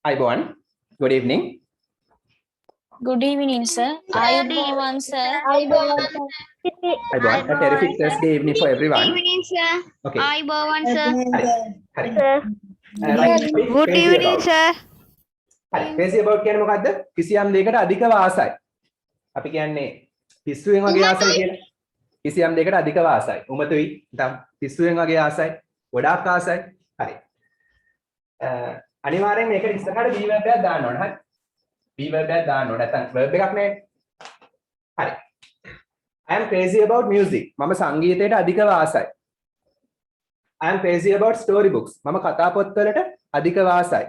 Iboan, good evening. Good evening, sir. Ayubowan, sir. Iboan, a terrific Thursday evening for everyone. Good evening, sir. Okay. Ayubowan, sir. Hari. Right topic, Good crazy evening, about. sir. හරි. crazy about කියන්නේ මොකද්ද? කිසියම් දෙයකට අධිකව ආසයි. අපි කියන්නේ පිස්සුවෙන් වගේ ආසයි කියලා. කිසියම් දෙයකට අධිකව ආසයි. උමතුයි. නැත්නම් පිස්සුවෙන් වගේ ආසයි. ගොඩාක් ආසයි. හරි. අනිවාර්යෙන් මේකට ඉස්සරහට be verb එකක් දාන්න ඕන. හරි. be verb එකක් දාන්න ඕන. නැත්නම් verb එකක් නෑ. හරි. I am crazy about music. මම සංගීතයට අධිකව ආසයි. I am crazy about storybooks. මම කතා පොත්වලට අධිකව ආසයි.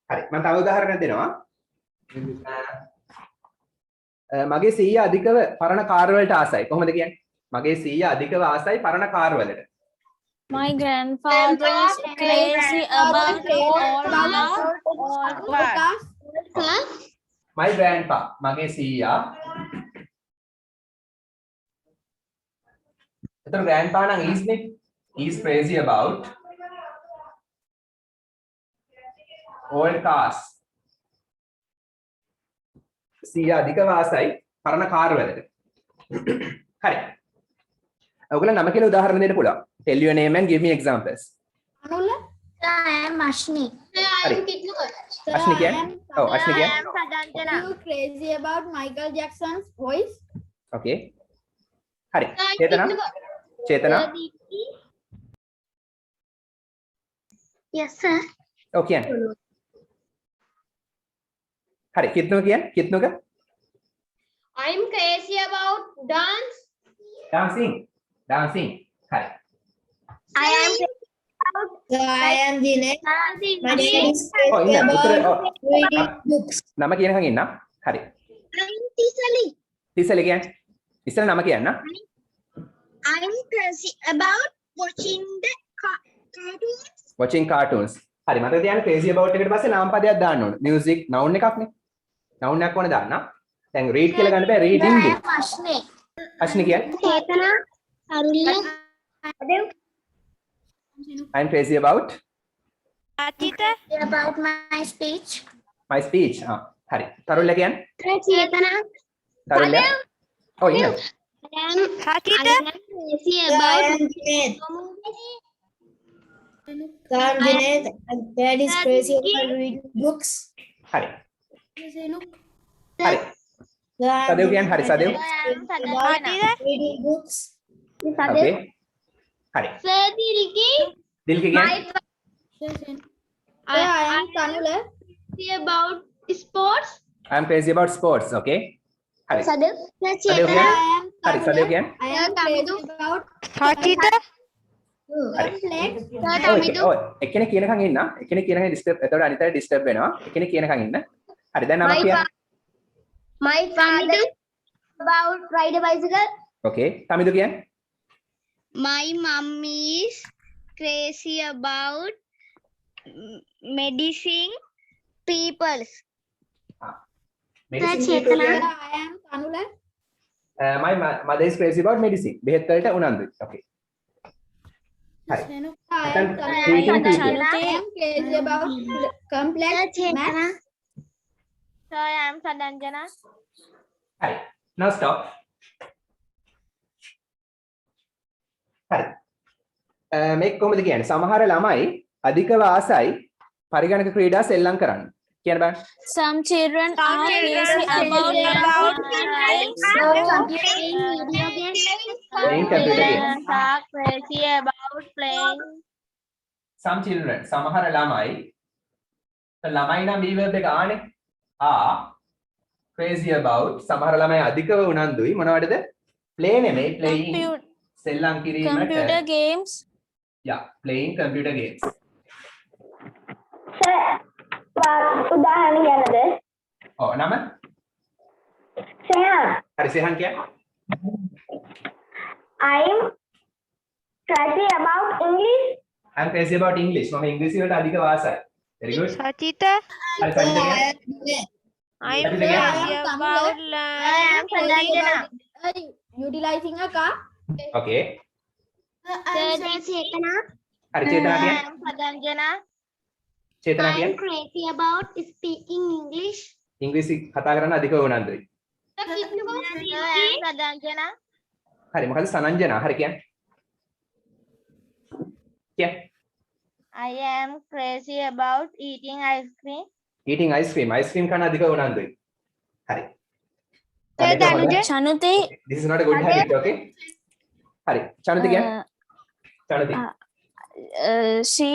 හරි මම තව උදාහරණයක් දෙනවා මගේ සීයා අධිකව පරණ කාර් වලට ආසයි කොහොමද කියන්නේ මගේ සීයා අධිකව ආසයි පරණ කාර් වලට My grandfather is crazy about old cars. my grandpa මගේ සීයා එතන grandpa නම් is නේ is crazy about old cars. සීයා අධිකව ආසයි පරණ කාර් වලට. හරි. ඔයගොල්ලෝ නම කියලා උදාහරණ දෙන්න පුළුවන්. Tell your name and give me examples. Anula? I am Ashni. හරි. Ashni කියන්නේ? ඔව් Ashni කියන්නේ? I am Sadanjana. You crazy about Michael Jackson's voice? Okay. හරි. චේතනා? චේතනා? Yes, sir. ඔව් කියන්නේ. හරි කිත්නුක කියන්නේ කිත්නුක I am crazy about dance. dancing හරි I am I am Dinesh. My name is ඔව් ඉන්න උත්තර ඔව් reading books. නම කියනකන් ඉන්න හරි I am Tisali. තිසල කියන්නේ ඉස්සර නම කියන්න I am crazy about watching the cartoons. watching cartoons හරි මතක තියාගන්න crazy about එකට පස්සේ නාම පදයක් දාන්න ඕනේ music noun එකක් නේ noun එකක් ඕනේ දාන්න දැන් read කියලා ගන්න බෑ reading I book am Ashni. අශ්නි කියන්නේ Chetana. Arulla. I'm crazy about Achita, About my speech. my speech හරි තරුල්ල කියන්නේ Chetana. තරුල්ල ඔව් ඉන්න I am Achita, crazy I about am Dinesh. community. I am Dinesh. And Dad is crazy about reading books. හරි I හරි am සදේව් කියන්නේ හරි සදේව් I am Sadhana. Achita, reading books. okay හරි Sadilki. දිල්ක කියන්නේ I am Tanula. Crazy about sports. I'm crazy about sports okay හරි Sadil. සදේව් I කියන්නේ am හරි සදේව් කියන්නේ I am crazy about Achita, complex. ඔව් එක්කෙනෙක් කියනකන් ඉන්න එක්කෙනෙක් කියනකන් ඩිස්ටර්බ් එතකොට අනිතට ඩිස්ටර්බ් වෙනවා එක්කෙනෙක් කියනකන් ඉන්න හරි දැන් නම කියන්න My father about ride a bicycle. ඕකේ තමිදු කියන්නේ My mom is crazy about medicine peoples. medicine Chetana. people කියන්නේ I am Tanula. my mother is crazy about medicine බෙහෙත් වලට උනන්දුයි okay හරි I am Then Tanula. reading people. I am crazy about complex math. So I am Sadanjana. හරි now stop හරි මේක කොහොමද කියන්නේ සමහර ළමයි අධිකව ආසයි පරිගණක ක්‍රීඩා සෙල්ලම් කරන්න කියන්න බෑ Some children are crazy about Playing computer games. Parents are crazy about playing. some children සමහර ළමයි ළමයි නම් be verb එක ආනේ crazy about සමහර ළමයි අධිකව උනන්දුයි මොනවටද play නෙමෙයි playing සෙල්ලම් කිරීමට computer games. yeah playing computer games උදාහරණ කියන්නද? ඔව් නම සයන්. හරි සෙහන් කියන්නේ I'm crazy about English. I'm crazy about English මම ඉංග්‍රීසි වලට අධික වාසයි very good Achita, හරි සනිත කියන්නේ I'm Achita crazy කියන්නේ about I am Sadanjana. Utilizing a car. okay Chetana. හරි චේතනා කියන්නේ Sadanjana. චේතනා I'm කියන්නේ crazy about speaking English. ඉංග්‍රීසි කතා කරන්න අධික උනන්දුයි. Sadanjana. හරි මොකද සනංජනා හරි කියන්නේ I am crazy about eating ice cream. eating ice cream කන අධික උනන්දුයි. හරි. Chanuti this is not a good habit okay. හරි චනුති කියන්නේ චනුති she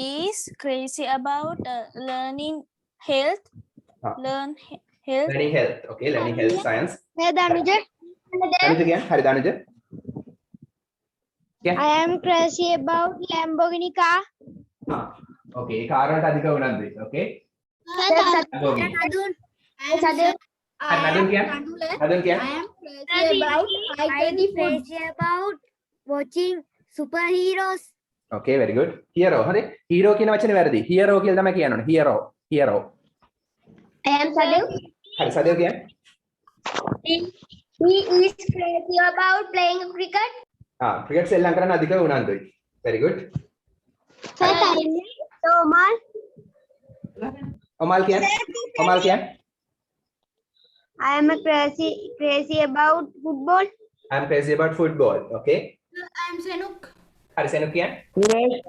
is crazy about learning health. Health. learning health okay learning health science. Danuja. චනුති කියන්නේ හරි දනුජ I am crazy about Lamborghini car. okay ඒ කාරණාට අධික උනන්දුයි okay. Lamborghini. Sadhu. හරි නදුන් කියන්නේ නදුන් කියන්නේ Crazy about watching superheroes. okay very good hero හරි hero කියන වචනේ වැරදි hero කියලා තමයි කියන්න ඕනේ hero I am Sadhu. හරි සදේව කියන්නේ He is crazy about playing cricket. Cricket සෙල්ලම් කරන්න අධික උනන්දුයි very good. Tomal. ඔමල් කියන්නේ I am crazy about football. I am crazy about football okay. I am Senuk. හරි සෙනුක් කියන්නේ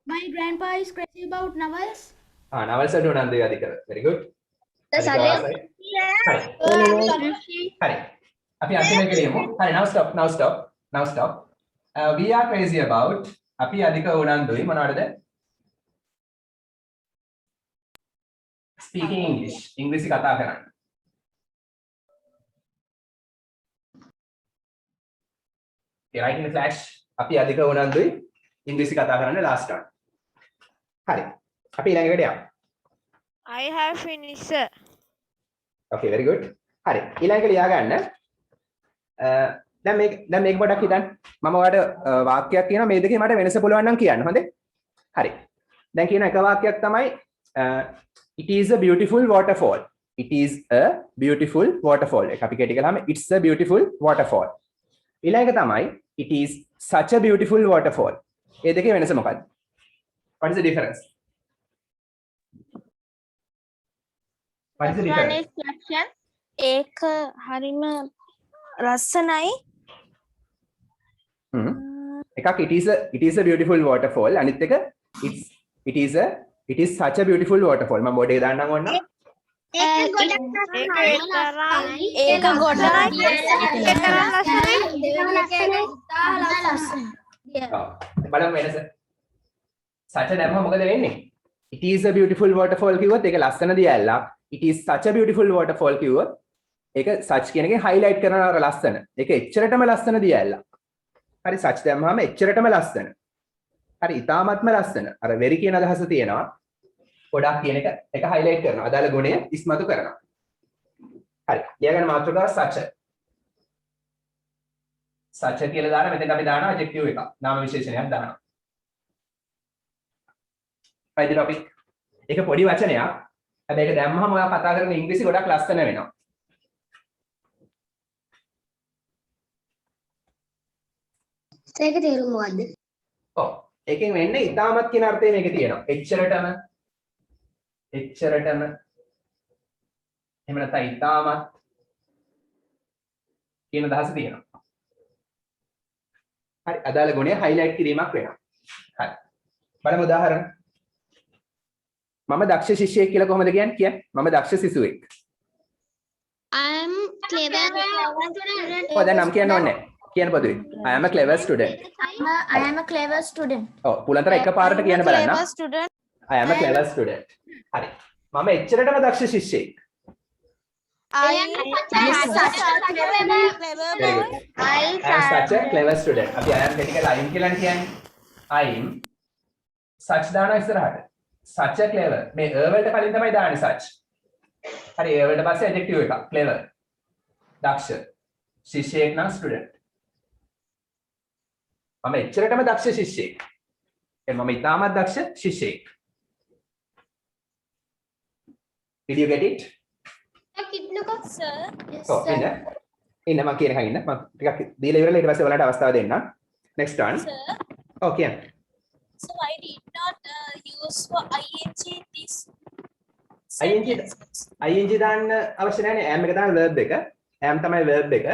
My grandpa is crazy about novels. Novels වලට උනන්දුයි අධික very good. Sadhu. හරි අපි අන්තිමට ගෙලියමු හරි now stop we are crazy about අපි අධික උනන්දුයි මොනවටද speaking english ඉංග්‍රීසි කතා කරන්න okay right in the flash අපි අධික උනන්දුයි ඉංග්‍රීසි කතා කරන්න last one හරි අපි ඊළඟට යමු I have finished, sir. okay very good හරි ඊළඟට ලියා ගන්න දැන් මේක පොඩ්ඩක් හිතන්න මම ඔයාලට වාක්‍යයක් කියනවා මේ දෙකේ මට වෙනස පුළුවන් නම් කියන්න හොඳේ හරි දැන් කියන එක වාක්‍යයක් තමයි it is a beautiful waterfall it is a beautiful waterfall එක අපි කෙටි කළාම it's a beautiful waterfall ඊළඟ තමයි it is such a beautiful waterfall මේ දෙකේ වෙනස මොකක්ද what is the difference what is the One difference is caption. ඒක හරිම රස්සනයි. එකක් it is a beautiful waterfall අනිත් එක it is such a beautiful waterfall මම බෝඩ් එක දාන්නම් ඕන්න ඒක බලමු වෙනස such a දැම්මම මොකද වෙන්නේ it is a beautiful waterfall කිව්වොත් ඒක ලස්සන දියැලක් it is such a beautiful waterfall කිව්වොත් ඒක such කියන එකෙන් highlight කරනවා අර ලස්සන ඒක එච්චරටම ලස්සන දියැලක් හරි such දැම්මම එච්චරටම ලස්සන හරි ඉතාමත්ම ලස්සන අර very කියන අදහස තියෙනවා ගොඩක් කියන එක highlight කරනවා අදාළ ගුණය ඉස්මතු කරනවා හරි ලියගන්න මාතෘකාව such කියලා දාන මෙතන අපි දානවා adjective එකක් නාම විශේෂණයක් දානවා right topic ඒක පොඩි වචනයක් හැබැයි ඒක දැම්මම ඔයා කතා කරන ඉංග්‍රීසි ගොඩක් ලස්සන වෙනවා ඒක තේරුම මොකද්ද? ඔව් ඒකෙන් වෙන්නේ ඉතාමත් කියන අර්ථය මේකේ තියෙනවා එච්චරටම එහෙම නැත්නම් ඉතාමත් කියන අදහස තියෙනවා හරි අදාළ ගුණය highlight කිරීමක් වෙනවා හරි බලමු උදාහරණ මම දක්ෂ ශිෂ්‍යයෙක් කියලා කොහොමද කියන්නේ මම දක්ෂ සිසුවෙක් I am clever student. ඔය දැන් නම් කියන්න ඕනේ කියන්න පොදුයි I am a clever student I am a clever student. ඔව් පුලන්තර එකපාරට කියන්න බලන්න clever student. I am a clever student හරි මම එච්චරටම දක්ෂ ශිෂ්‍යයෙක් I am such a clever boy. I am such a clever student අපි I am කෙටි කරලා I am කියලා කියන්නේ I am such දානවා ඉස්සරහට such a clever මේ වලට කලින් තමයි දාන්නේ such හරි ඒ වලට පස්සේ adjective එකක් clever දක්ෂ ශිෂ්‍යයෙක් නම් student මම එච්චරටම දක්ෂ ශිෂ්‍යයෙක් මම ඉතාමත් දක්ෂ ශිෂ්‍යයෙක් did you get it Sir. ඔව් ඉන්න මම කියන එකක් ඉන්න මම ටිකක් දීලා ඉවරලා ඊට පස්සේ ඔයාලට අවස්ථාව දෙන්නම් next one Sir. ඔව් කියන්න. So I did not use for ing this ing sentences. ing දාන්න අවශ්‍ය නැහැ නේ. am එක තමයි verb එක. am තමයි verb එක.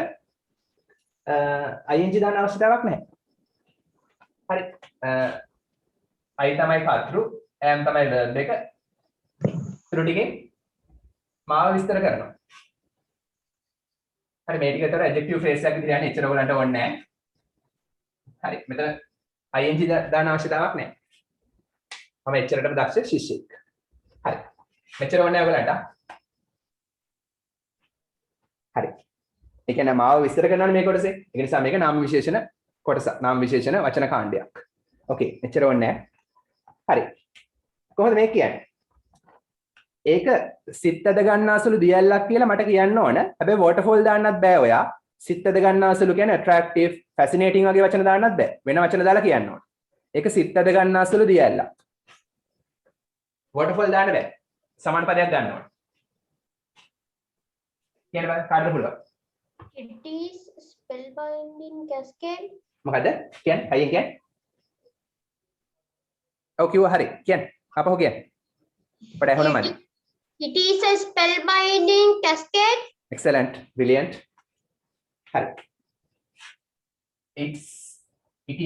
ing දාන්න අවශ්‍යතාවක් නැහැ. හරි. I තමයි කර්තෘ, am තමයි verb එක. ඊටු ටිකෙන් මාව විස්තර කරනවා. හරි මේ ටික විතර adjective phrase එකක් විදිහට යන්නේ එච්චර ඔයගලන්ට ඕනේ නැහැ. හරි මෙතන ing දාන්න අවශ්‍යතාවක් නැහැ. මම එච්චරටම දක්ෂ ශිෂ්‍යෙක්. හරි. මෙච්චර ඕනේ නැහැ ඔයගලන්ට. හරි. ඒ කියන්නේ මාව විස්තර කරනවානේ මේ කොටසේ. ඒ නිසා මේක නාම විශේෂණ කොටස. නාම විශේෂණ වචන කාණ්ඩයක්. ඕකේ. මෙච්චර ඕනේ නැහැ. හරි. කොහොමද මේක කියන්නේ? ඒක සිත්තද ගන්නාසුළු දියැලක් කියලා මට කියන්න ඕන. හැබැයි waterfall දාන්නත් බෑ ඔයා. සිත්තද ගන්නාසුළු කියන්නේ attractive, fascinating වගේ වචන දාන්නත් බෑ. වෙන වචන දාලා කියන්න ඕන. ඒක සිත්තද ගන්නාසුළු දියැලක්. waterfall දාන්න බෑ. සමාන පදයක් ගන්න ඕන. කියන්න බෑ කාටද පුළුවන්? It is spellbinding cascade. මොකද? කියන්න. අයියෙන් කියන්න. ඔව් කිව්වා හරි. කියන්න. අපහො කියන්න. අපට ඇහුණා මදි. It is a spellbinding cascade. Excellent. Brilliant. හරි. it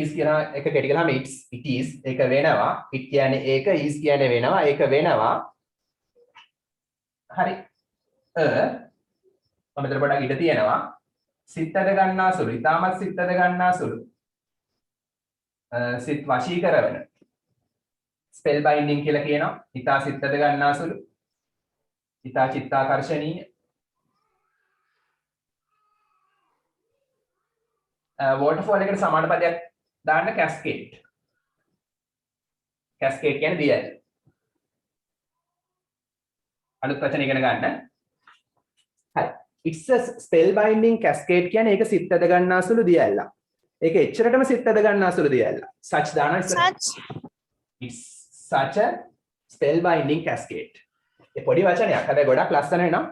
is කියන එක කෙටි කළාම it is ඒක වෙනවා. it කියන්නේ ඒක, is කියන්නේ වෙනවා. ඒක වෙනවා. හරි. මම මෙතන පොඩ්ඩක් ඉඳ තියෙනවා. සිතද ගන්නාසුළු. ඊටමත් සිතද ගන්නාසුළු. සිත වශී කරවන. ස්පෙල් බයින්ඩින් කියලා කියනවා. ඊටා සිතද ගන්නාසුළු. ඊටා චිත්තාකර්ෂණීය. waterfall එකට සමාන පදයක් දාන්න cascade. cascade කියන්නේ දියැල. අලුත් වචන ඉගෙන ගන්න. හරි. It's a spellbinding cascade කියන්නේ ඒක සිතද ගන්නාසුළු දියැලක්. ඒක එච්චරටම සිතද ගන්නාසුළු දියැලක්. such දානවා ඉස්සර. It's such a spellbinding cascade. ඒ පොඩි වචනයක්. හැබැයි ගොඩක් ලස්සන වෙනවා.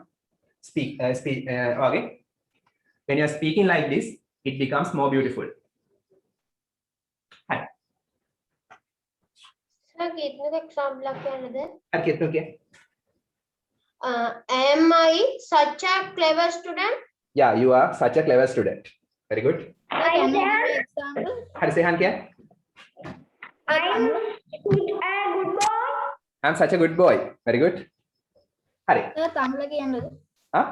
speak වගේ. When you are speaking like this, it becomes more beautiful. Hi. Sir, कितने example क्या है ना? हर कितनों के? Am I such a clever student? Yeah, you are such a clever student. Very good. हर से हान क्या? I'm such a good boy. Very good. हरे. තනුල කියන්නද? हाँ?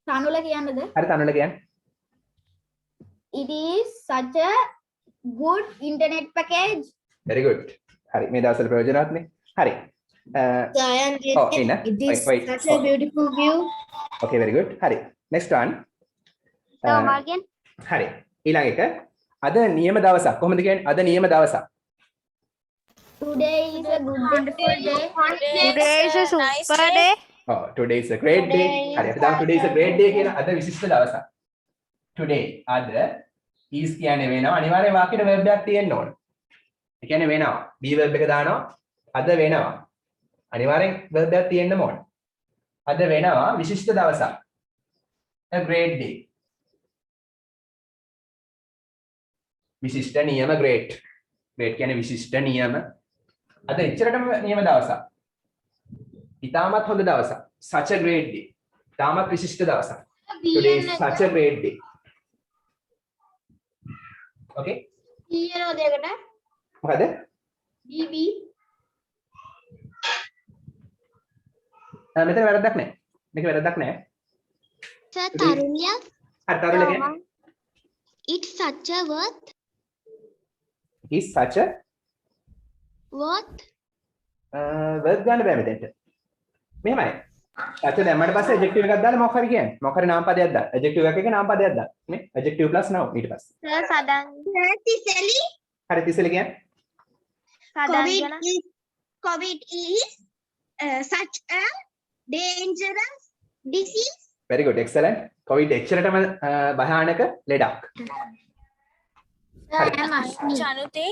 තනුල කියන්නද? हरे तानुला क्या? It is such a good internet package. Very good. हरे මේ දවස්වල ප්‍රයෝජනවත් හරි. Gayan, Oh, Ina. it is Wait. such a beautiful view. Okay, very good. හරි. Next one. again. හරි. ඊළඟ එක අද නියම දවසක්. කොහොමද කියන්නේ? අද නියම දවසක්. Today is a good wonderful day. Today is a super day. Oh, today is a great day. හරි. අපි දාමු today is a great day කියලා. අද විශිෂ්ට දවසක්. Today අද is කියන්නේ වෙනවා. අනිවාර්යෙන් වාක්‍යෙට verb එකක් තියෙන්න ඕන. ඒ කියන්නේ වෙනවා. be verb එක දානවා. අද වෙනවා. අනිවාර්යෙන් verb එකක් තියෙන්න ඕන. අද වෙනවා විශිෂ්ට දවසක්. A great day. විශිෂ්ට නියම great. great කියන්නේ විශිෂ්ට නියම. අද එච්චරටම නියම දවසක්. ඉතාමත් හොඳ දවසක්. such a great day. ඉතාමත් විශිෂ්ට දවසක්. Today is such a great day. Okay? Iya දෙකට. මොකද? BB. මෙතන වැරද්දක් නැහැ. මේක වැරද්දක් නැහැ. Sir, Tarunya. හරි තරුල කියන්නේ It's such a what? is such a What? verb ගන්න බෑ මෙතෙන්ට. මෙහෙමයි. such a දැම්මට පස්සේ adjective එකක් දාලා මොකක් හරි කියන්නේ. මොකක් හරි නාම පදයක් දාන්න. adjective එකක නාම පදයක් දාන්න. නේ? adjective plus noun ඊට පස්සේ. Sir, southern Tiseli. හරි තිසල කියන්නේ COVID is such a dangerous disease. very good excellent. covid එච්චරටම භයානක ලෙඩක්. Chanute,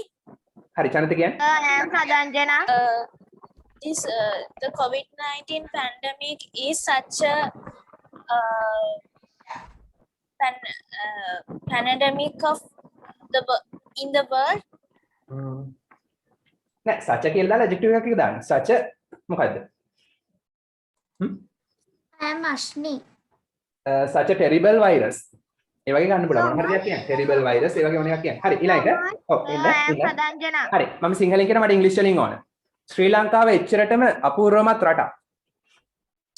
හරි චනිත කියන්නේ I am Sadanjana. this the COVID-19 pandemic is such a pandemic of in the world නෑ such a කියලා දාලා adjective එකක් දාන්න. such a මොකද්ද? I am Ashni. such a terrible virus. ඒ වගේ ගන්න පුළුවන්. මොන හරි දෙයක් කියන්න. terrible virus ඒ වගේ මොන එකක් කියන්න. හරි ඊළඟට. ඔව් I am ඉන්න. Sadanjana. හරි මම සිංහලෙන් කියන මට ඉංග්‍රීසි වලින් ඕන. ශ්‍රී ලංකාව එච්චරටම අපූර්වමත් රටක්.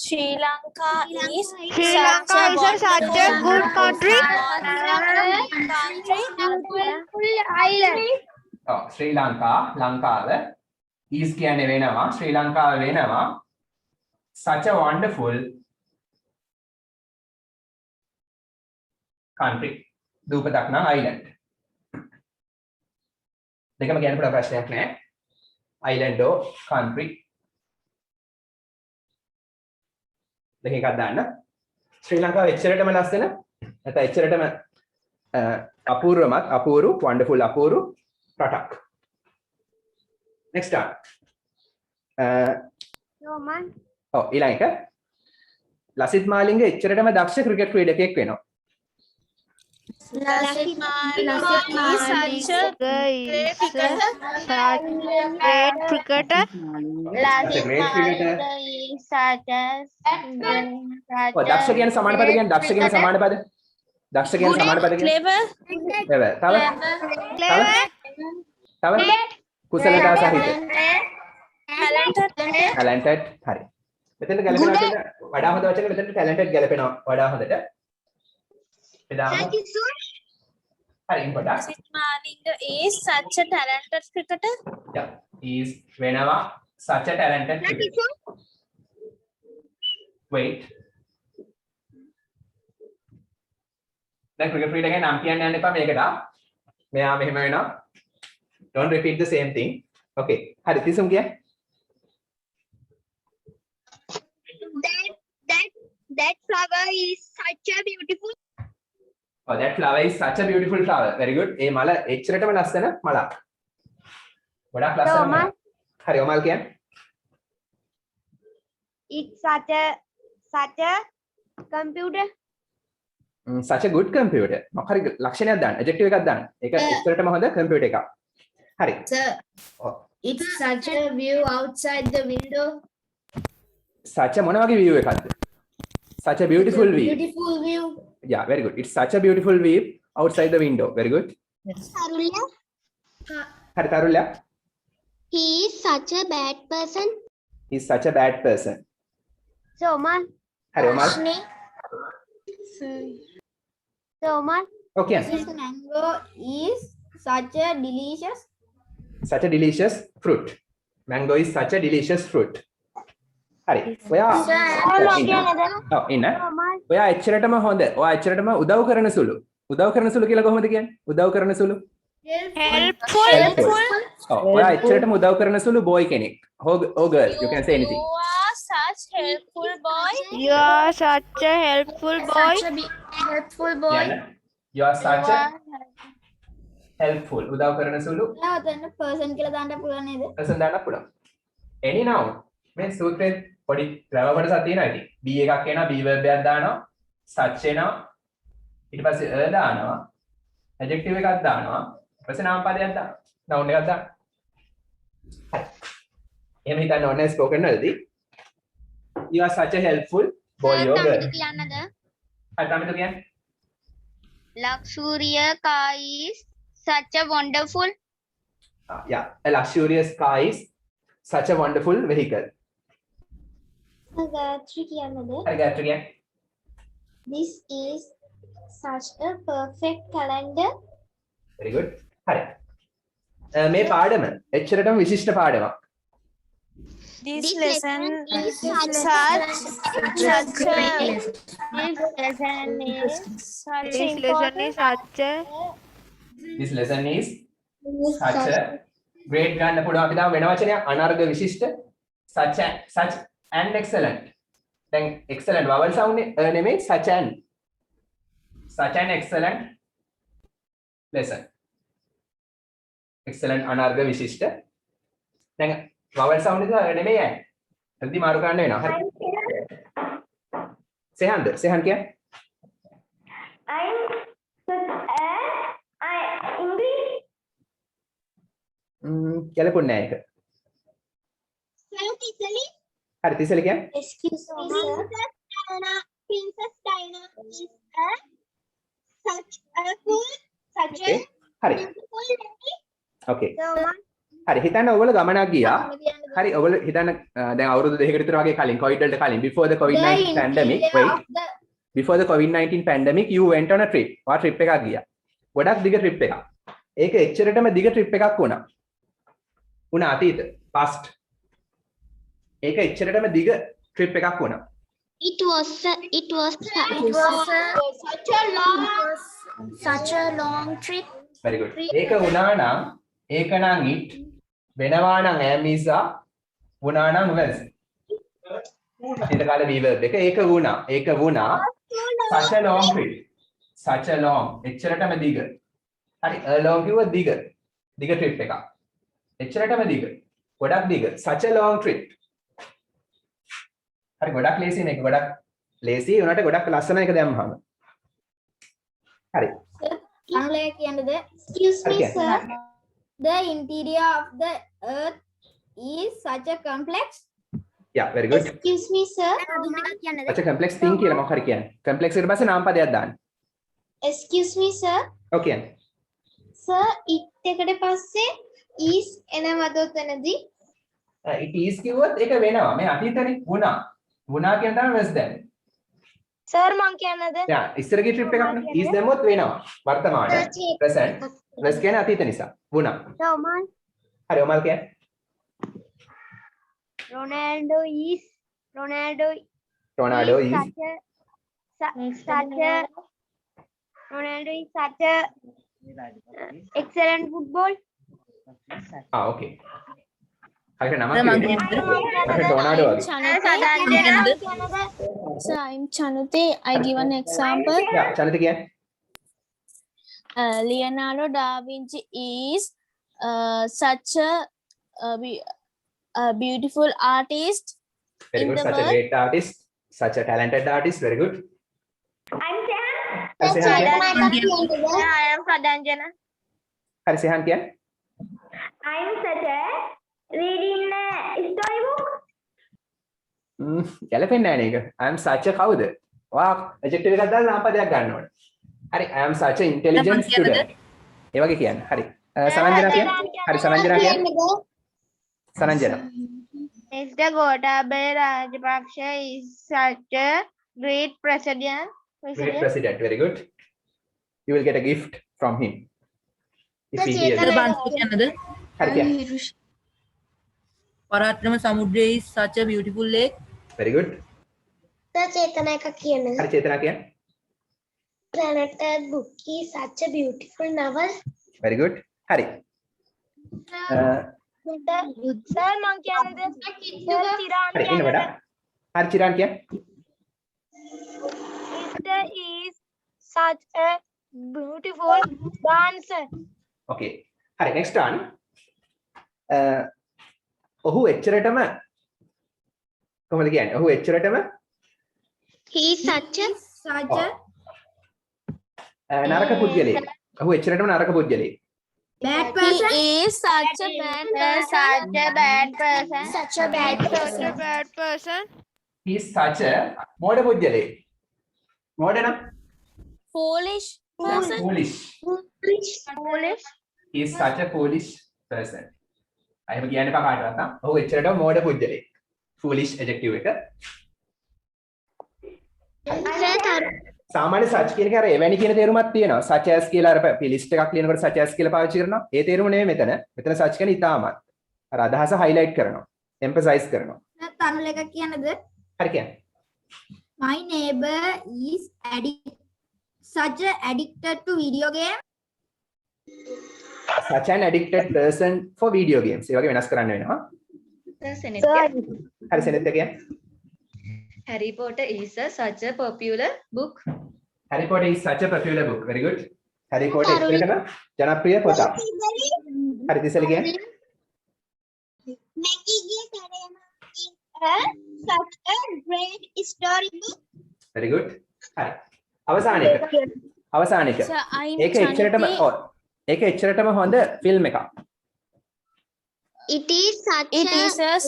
Sri Lanka is Sri Lanka is a such a good country. Island. ඔව් ශ්‍රී ලංකාව is කියන්නේ වෙනවා ශ්‍රී ලංකාව වෙනවා such a wonderful country. දූපතක් නම් island. දෙකම කියන්න පුළුවන් ප්‍රශ්නයක් නෑ. island or country. දෙක එකක් දාන්න. ශ්‍රී ලංකාව එච්චරටම ලස්සන නැත්නම් එච්චරටම අපූර්ව wonderful අපූර්ව රටක්. next one. Roman. ඔව් ඊළඟ එක ලසිත් මාලිංග එච්චරටම දක්ෂ ක්‍රිකට් ක්‍රීඩකයෙක් වෙනවා. Lasit Malinga is such a Great cricketer. Lasit Malinga is such a ඔව් දක්ෂ කියන සමාන පද කියන්නේ දක්ෂ කියන සමාන පද. දක්ෂ කියන සමාන පද කියන්නේ clever, clever. තව කුසලතා සහිත. talented හරි. මෙතන ගැලපෙනවා වඩා හොඳ වචන මෙතන talented ගැලපෙනවා වඩා හොඳට. එදාම හරි ඉම්පොටන්ට්. Lasit Malinga is such a talented cricketer. yeah is වෙනවා such a talented cricketer. wait දැන් ක්‍රිකට් ක්‍රීඩකගේ නම් කියන්න යන්න එපා මේකට. මෙයා මෙහෙම වෙනවා. don't repeat the same thing. okay හරි තිසුම් කිය. That flower is such a beautiful. oh that flower is such a beautiful flower. very good. ඒ මල එච්චරටම ලස්සන මලක්. ගොඩක් ලස්සන මලක්. හරි ඔමල් කියන්න. It's such a computer. such a good computer. මොකක් හරි ලක්ෂණයක් දාන්න. adjective එකක් දාන්න. ඒක එච්චරටම හොඳ computer එකක්. හරි. Sir, Oh. it's such a view outside the window. such a මොන වගේ view එකක්ද? such a beautiful view. Beautiful view. yeah very good. it's such a beautiful view outside the window. very good. Sarulya. හරි තරුල්ලා. He is such a bad person. he's such a bad person. Somal. හරි ඔමල්. Somal. okay This mango is such a delicious. such a delicious fruit. mango is such a delicious fruit. හරි ඔයා ඉන්න ඔයා එච්චරටම හොඳ ඔයා එච්චරටම උදව් කරන සුළු කියලා කොහොමද කියන්නේ උදව් කරන සුළු Helpful. ඔයා එච්චරටම උදව් කරන සුළු boy කෙනෙක් or girl you can say anything. You are such helpful boy. You are such a helpful boy. Helpful boy. yeah, you are such a helpful උදව් කරන සුළු නැවතන person කියලා දාන්න පුළුවන් නේද? person දාන්න පුළුවන්. any noun මේ සූත්‍රයේ පොඩි grammar කොටසක් තියෙනවා ඉතින් be එකක් එනවා be verb එකක් දානවා such එනවා ඊට පස්සේ a දානවා adjective එකක් දානවා ඊට පස්සේ නාම පදයක් දානවා noun එකක් දානවා. හරි. එහෙම හිතන්න ඕනේ spoken වලදී you are such a helpful boy or girl. කියන්නද? හරි තමයි කියන්නේ. Luxurious car is such a wonderful. yeah a luxurious car is such a wonderful vehicle. Gayatri කියන්නද? හරි ගැට්ටු කියන්නේ. This is such a perfect calendar. very good. හරි. මේ පාඩම එච්චරටම විශිෂ්ට පාඩමක්. This lesson is such such This lesson is such a this lesson is such a great ගන්න පුළුවන් අපි තාම වෙන වචනයක් අනර්ග විශිෂ්ට such and excellent. දැන් excellent vowel sound නෙමෙයි such an excellent lesson. excellent අනර්ග විශිෂ්ට. දැන් vowel sound එක නෙමෙයි යන්නේ. එතනදි මාරු කරන්න වෙනවා. හරි. සෙහන්ද කිය. I'm English. ගැලපුන්නේ නැහැ ඒක. හරි තිසල කියන්න. Excuse me, sir. Princess Diana is such a Okay. හරි. beautiful lady. Okay. So හරි හිතන්න ඔයගොල්ලෝ ගමනක් ගියා. හරි ඔයගොල්ලෝ හිතන්න දැන් අවුරුදු දෙකකට විතර වගේ කලින් COVID වලට කලින් before the COVID-19 pandemic before the COVID-19 pandemic you went on a trip. ඔයා trip එකක් ගියා. ගොඩක් දිග trip එකක්. ඒක එච්චරටම දිග trip එකක් වුණා. වුණා අතීත past. ඒක එච්චරටම දිග trip එකක් වුණා. it was such a long trip. very good. ඒක වුණා නම් ඒක නම් it වෙනවා නම් am is a වුණා නම් was. අතීත කාලේ be verb එක ඒක වුණා such a long trip. such a long එච්චරටම දිග. හරි a long කිව්ව දිග trip එකක්. එච්චරටම දිග. ගොඩක් දිග. such a long trip. හරි ගොඩක් ලේසි මේක ගොඩක් ලේසි උනාට ගොඩක් ලස්සන එක දැම්මහම. හරි. Angla කියන්නද? Excuse me, Okay. sir. The interior of the earth is such a complex. yeah very good. Excuse me, sir. such a complex thing කියලා මොකක් හරි කියන්නේ. complex එකට පස්සේ නාම පදයක් දාන්න. Excuse me, sir. okay. Sir, it එකට පස්සේ is එනවද උතනදී? it is කිව්වොත් ඒක වෙනවා. මේ අතීතනේ වුණා කියන තමයි was දැන්. සර් මං කියන්නද? yeah ඉස්සරගේ trip එකක් නේ. is දැම්මොත් වෙනවා. වර්තමාන present was කියන්නේ අතීත නිසා. වුණා. Roman. හරි ඔමල් කියන්නේ. Ronaldo is Ronaldo is Ronaldo is such a excellent football. okay. හරියට නමක් කියන්නේ. ටොනාඩෝ වගේ. So I'm Chanute. I give an example. yeah චලිත කියන්නේ. Leonardo da Vinci is such a beautiful artist. very In good. the such a world. great artist. such a talented artist. very good. I'm Sam. හරි සෙහන් කියන්නේ. I am Sadanjana. හරි සෙහන් කියන්නේ. I'm such a reading a storybook. ගැලපෙන්නේ නැහැ නේද? I am such a කවුද? වා adjective එකක් දාලා නාම පදයක් ගන්න ඕනේ. හරි I am such a intelligent student. ඒ වගේ කියන්නේ. හරි. සරංජනා කියන්නේ. හරි සරංජනා කියන්නේ. සරංජනා. Mr. Gotabaya Rajapaksa is such a great president. Great president. very good. you will get a gift from him if he hears. කියන්නද? හරි කියන්නේ. පරාක්‍රම සමුද්‍රයේ is such a beautiful lake. very good. චේතනා එකක් කියන්නද? හරි චේතනා කියන්නේ. Talented book is such a beautiful novel. very good. හරි. සර් මං කියන්නද? චිරාන් හරි ඉන්න වඩා. හරි චිරාන් කියන්නේ. Mr. is such a beautiful dancer. okay. හරි next one. ඔහු එච්චරටම කොහොමද කියන්නේ? ඔහු එච්චරටම He is such a නරක පුද්ගලයෙක්. ඔහු එච්චරටම නරක පුද්ගලයෙක්. bad He is such a bad person. Such a bad person. he is such a මෝඩ පුද්ගලයෙක්. මෝඩ නම් Foolish person. foolish. Foolish. he is such a foolish person. අයම කියන්න එපා කාටවත් නම්. ඔහු එච්චරටම මෝඩ පුද්ගලයෙක්. foolish adjective එක. සාමාන්‍ය such කියන එක අර එවැනි කියන තේරුමක් තියෙනවා. such as කියලා අර list එකක් ලියනකොට such as කියලා පාවිච්චි කරනවා. ඒ තේරුම නෙමෙයි මෙතන. මෙතන such කියන්නේ ඉතාමත්. අර අදහස highlight කරනවා. emphasize කරනවා. තනුල එකක් කියන්නද? හරි කියන්නේ. My neighbor is such a addicted to video game. such an addicted person for video games. ඒ වගේ වෙනස් කරන්න වෙනවා. හරි සෙනෙත් එක කියන්නේ. Harry Potter is such a popular book. Harry Potter is such a popular book. very good. Harry Potter එක්කම ජනප්‍රිය පොතක්. හරි දිසල කියන්නේ. Maggie is such a great storybook. very good. හරි. අවසාන එක. So I'm ඒක එච්චරටම Chanute. ඒක එච්චරටම හොඳ ෆිල්ම් එකක්. It is such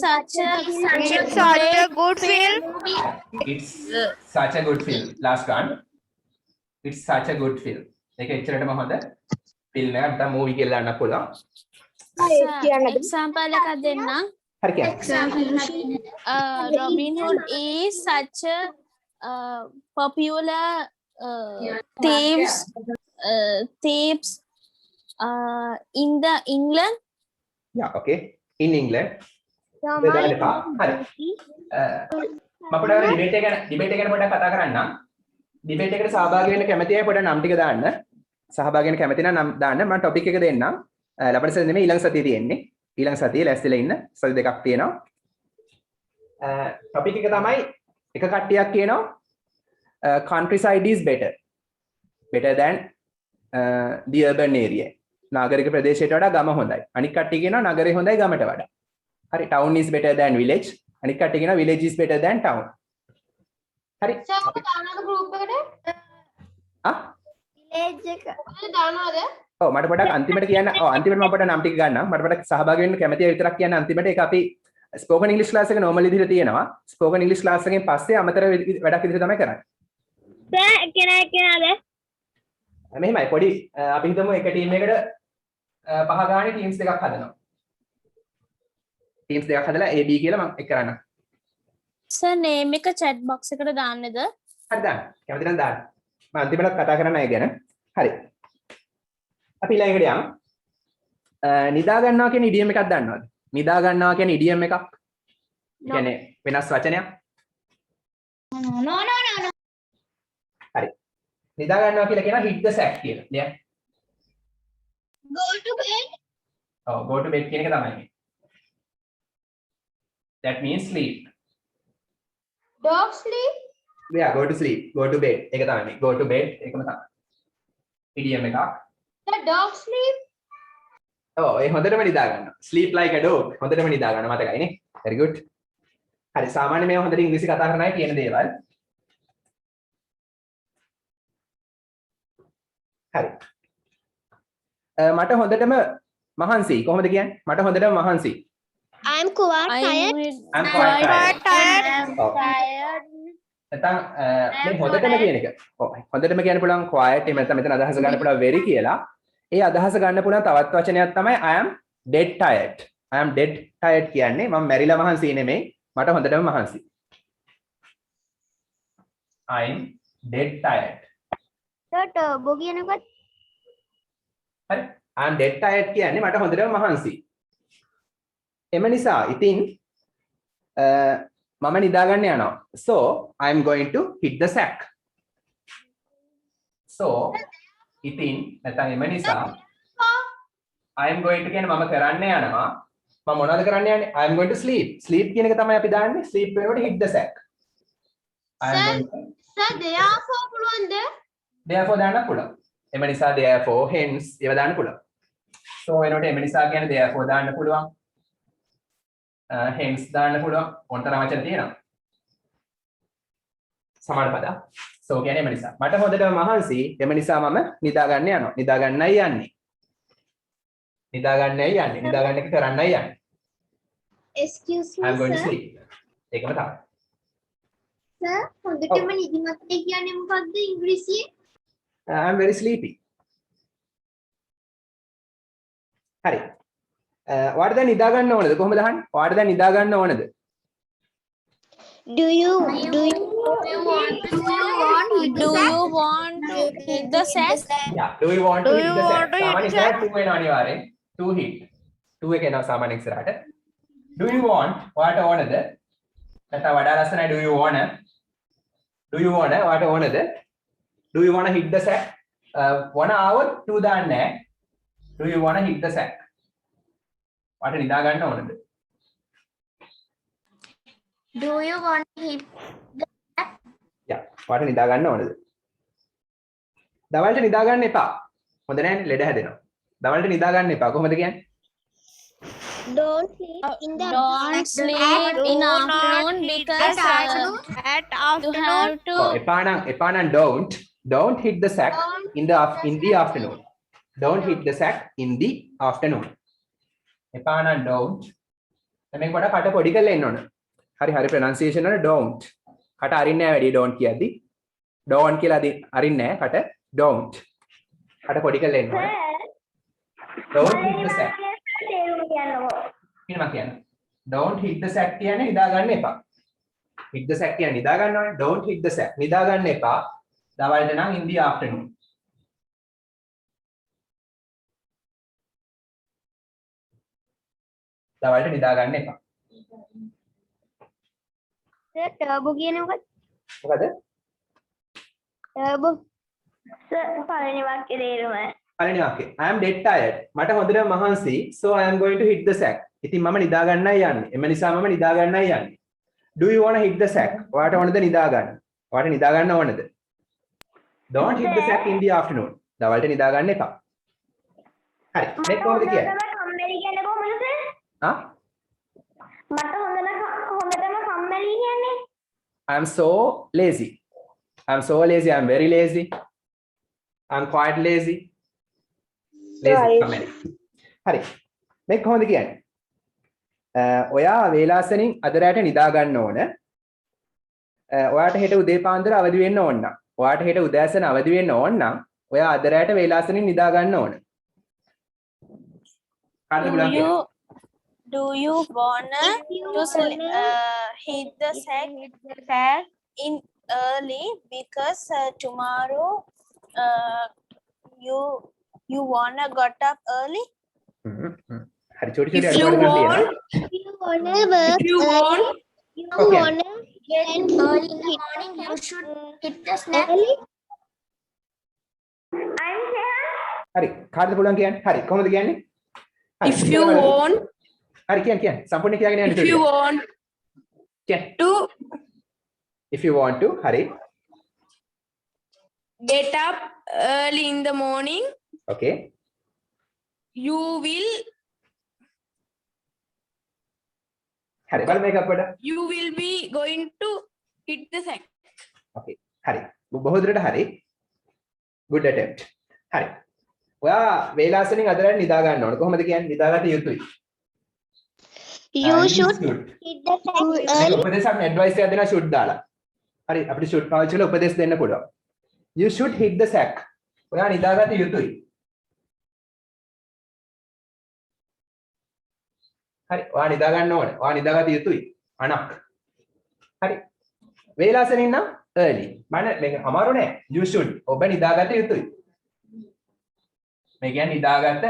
such a good film. It's such a good film. Last one. It's such a good film. ඒක එච්චරටම හොඳ film එකක්. නැත්නම් මූවි කියලා දාන්න පුළුවන්. example එකක් දෙන්නම්. හරි කියන්න. Robin Hood is such a popular thieves in the England. Yeah, okay. In England. හරි. මම පොඩ්ඩක් ඩිබේට් එක ගැන පොඩ්ඩක් කතා කරන්නම්. ඩිබේට් එකට සහභාගී වෙන්න කැමති අය පොඩ්ඩක් නම් ටික දාන්න. සහභාගී වෙන්න කැමති නම් නම් දාන්න. මම ටොපික් එක දෙන්නම්. ලබන සතියේ නෙමෙයි ඊළඟ සතියේ තියෙන්නේ. ඊළඟ සතියේ ලැස්තිලා ඉන්න. සති දෙකක් තියෙනවා. ටොපික් එක තමයි එක කට්ටියක් කියනවා countryside is better than the urban area. නාගරික ප්‍රදේශයට වඩා ගම හොඳයි. අනික් කට්ටිය කියනවා නගරේ හොඳයි ගමට වඩා. හරි. town is better than village. අනික් කට්ටිය කියනවා village is better than town. හරි. සර් දානවද group එකට? village එක. දානවද? ඔව් මට පොඩ්ඩක් අන්තිමට කියන්න. ඔව් අන්තිමට මම පොඩ්ඩක් නම් ටික ගන්නම්. මට පොඩ්ඩක් සහභාගී වෙන්න කැමති අය විතරක් කියන්න අන්තිමට. ඒක අපි ස්පෝකන් ඉංග්‍රීසි ක්ලාස් එක normal විදිහට තියෙනවා. ස්පෝකන් ඉංග්‍රීසි ක්ලාස් එකෙන් පස්සේ අමතර වැඩක් විදිහට තමයි කරන්නේ. සර් කෙනාද? මෙහෙමයි පොඩි අපි හිතමු එක ටීම් එකකට පහ ගානේ ටීම්ස් දෙකක් හදනවා. ටීම්ස් දෙකක් හදලා A B කියලා මම එක් කරන්නම්. සර් name එක chat box එකට දාන්නද? හරි දාන්න. කැමති නම් දාන්න. මම අන්තිමට කතා කරන්න අය ගැන. හරි. අපි ඊළඟට යමු. නිදා ගන්නවා කියන ඉඩියම් එකක් දන්නවද? නිදා ගන්නවා කියන ඉඩියම් එකක්. කියන්නේ වෙනස් වචනයක්. No. හරි. නිදා ගන්නවා කියලා කියනවා hit the sack කියලා. ලියන්න. Go to bed. ඔව් go to bed කියන එක තමයි මේ. That means sleep. Dog sleep. Yeah, go to sleep. Go to bed. ඒක තමයි මේ. Go to bed ඒකම තමයි. ඉඩියම් එකක්. The dog sleep. ඔව් ඒ හොඳටම නිදා ගන්නවා. Sleep like a dog. හොඳටම නිදා ගන්නවා මතකයි නේ. Very good. හරි සාමාන්‍ය මේවා හොඳට ඉංග්‍රීසි කතා කරන අය කියන දේවල්. හරි. මට හොඳටම මහන්සි. කොහොමද කියන්නේ? මට හොඳටම මහන්සි. I am quite tired. I'm quite tired. Tired. නැත්නම් මේ හොඳටම කියන එක. ඔව් හොඳටම කියන්න පුළුවන් quiet එහෙම නැත්නම් මෙතන අදහස ගන්න පුළුවන් very කියලා. ඒ අදහස ගන්න පුළුවන් තවත් වචනයක් තමයි I am dead tired. I am dead tired කියන්නේ මම මැරිලා මහන්සි නෙමෙයි. මට හොඳටම මහන්සි. I am dead tired. Sir බොගියනකත් හරි. I am dead tired කියන්නේ මට හොඳටම මහන්සි. එම නිසා ඉතින් මම නිදා ගන්න යනවා. So I am going to hit the sack. So ඉතින් නැත්නම් එම නිසා I am going to කියන්නේ මම කරන්න යනවා. මම මොනවද කරන්න යන්නේ? I am going to sleep. Sleep කියන එක තමයි අපි දාන්නේ. Sleep වෙනකොට hit the sack. I am going to Sir, therefore පුළුවන්ද? therefore දාන්න පුළුවන්. එම නිසා therefore hence ඒවා දාන්න පුළුවන්. So වෙනකොට එම නිසා කියන්නේ therefore දාන්න පුළුවන්. hence දාන්න පුළුවන්. ඔන්තරම් වචන තියෙනවා. සමාන පද. So කියන්නේ එම නිසා. මට හොඳටම මහන්සි. එම නිසා මම නිදා ගන්න යනවා. නිදා ගන්නයි යන්නේ. නිදා ගන්නයි යන්නේ. නිදා ගන්න එක කරන්නයි යන්නේ. excuse me I'm going to sir. sleep. ඒකම තමයි. sir හොඳටම නිදිමත කියන්නේ මොකක්ද ඉංග්‍රීසියෙන්? I'm very sleepy. හරි. ඔයාට දැන් නිදා ගන්න ඕනද? කොහොමද අහන්නේ? ඔයාට දැන් නිදා ගන්න ඕනද? Do you want to hit the sack? Yeah. Do you want to hit the sack? සාමාන්‍ය ඉස්සරහට 2 වෙනවා අනිවාර්යෙන්. To hit. 2 එක එනවා සාමාන්‍ය ඉස්සරහට. Do you want? ඔයාට ඕනද? නැත්නම් වඩා ලස්සනයි do you wanna? Do you wanna? ඔයාට ඕනද? Do you wanna hit the sack? wanna ආවොත් to දාන්නේ නැහැ. Do you wanna hit the sack? ඔයාට නිදා ගන්න ඕනද? do you want to hit Yeah. ඔයාට නිදා ගන්න ඕනද? දවල්ට නිදා ගන්න එපා. හොඳ නැහැනේ ලෙඩ හැදෙනවා. දවල්ට නිදා ගන්න එපා. කොහොමද කියන්නේ? don't sleep in the Don't sleep in afternoon because At you have to එපා නම් don't hit the sack in the afternoon. Don't hit the sack in the afternoon. එපා නම් don't. දැන් මේක පොඩක් කට පොඩි කරලා එන්න ඕන. හරි pronunciation වල don't. කට අරින්නේ නැහැ වැඩි don't කියද්දි. don't කියලා අරින්නේ නැහැ කට don't. කට පොඩි කරලා එන්න ඕන. don't hit the sack. don't hit the sack කියන්නේ නිදා ගන්න එපා. hit the sack කියන්නේ නිදා ගන්න ඕනේ. don't hit the sack. නිදා ගන්න එපා. දවල්ට නම් in the afternoon. දවල්ට නිදා ගන්න එපා. turbo කියන්නේ මොකක්ද? මොකද? turbo පළවෙනි වාක්‍යය තේරුම. පළවෙනි වාක්‍යය. I am dead tired. මට හොඳට මහන්සි. So I am going to hit the sack. ඉතින් මම නිදා ගන්නයි යන්නේ. එම නිසා මම නිදා ගන්නයි යන්නේ. Do you want to hit the sack? ඔයාට ඕනද නිදා ගන්න? ඔයාට නිදා ගන්න ඕනද? Don't hit the sack in the afternoon. දවල්ට නිදා ගන්න එපා. හරි. මේක කොහොමද කියන්නේ? කම්මැලි කියන්නේ කොහොමද? හා? මට හොඳටම කම්මැලි කියන්නේ. I am so lazy. I am so lazy. I am very lazy. I am quite lazy. Lazy. කම්මැලි. හරි. මේක කොහොමද කියන්නේ? ඔයා වේලාසනින් අද රැට නිදා ගන්න ඕන. ඔයාට හෙට උදේ පාන්දර අවදි වෙන්න ඕන නම්, ඔයාට හෙට උදෑසන අවදි වෙන්න ඕන නම්, ඔයා අද රැට වේලාසනින් නිදා ගන්න ඕන. Do you wanna hit the sack in early because tomorrow you wanna got up early? හරි චෝටි If you want, Get early in the morning, you should hit the snack. හරි කාටද පුළුවන් කියන්නේ? හරි කොහොමද කියන්නේ? if you want, හරි කියන්න සම්පූර්ණ කියාගෙන යන්න. if you want to if you want to හරි get up early in the morning, okay you will හරි බලන්න මේක අපිට. you will be going to hit the sack. okay හරි බොහෝ දුරට හරි good attempt. හරි ඔයා වේලාසනින් අද රැට නිදා ගන්න ඕන. කොහොමද කියන්නේ? නිදාගත යුතුයි. You should hit the sack early. උපදේශයක් ඇඩ්වයිස් එකක් දෙනවා should දාලා. හරි අපිට should පාවිච්චි කරලා උපදේශ දෙන්න පුළුවන්. You should hit the sack. ඔයා නිදාගත යුතුයි. හරි ඔයා නිදා ගන්න ඕනේ. ඔයා නිදාගත යුතුයි. අනක්. හරි. වේලාසනින් නම් early. මම මේක අමාරු නෑ. You should. ඔබ නිදාගත යුතුයි. මේ කියන්නේ නිදාගත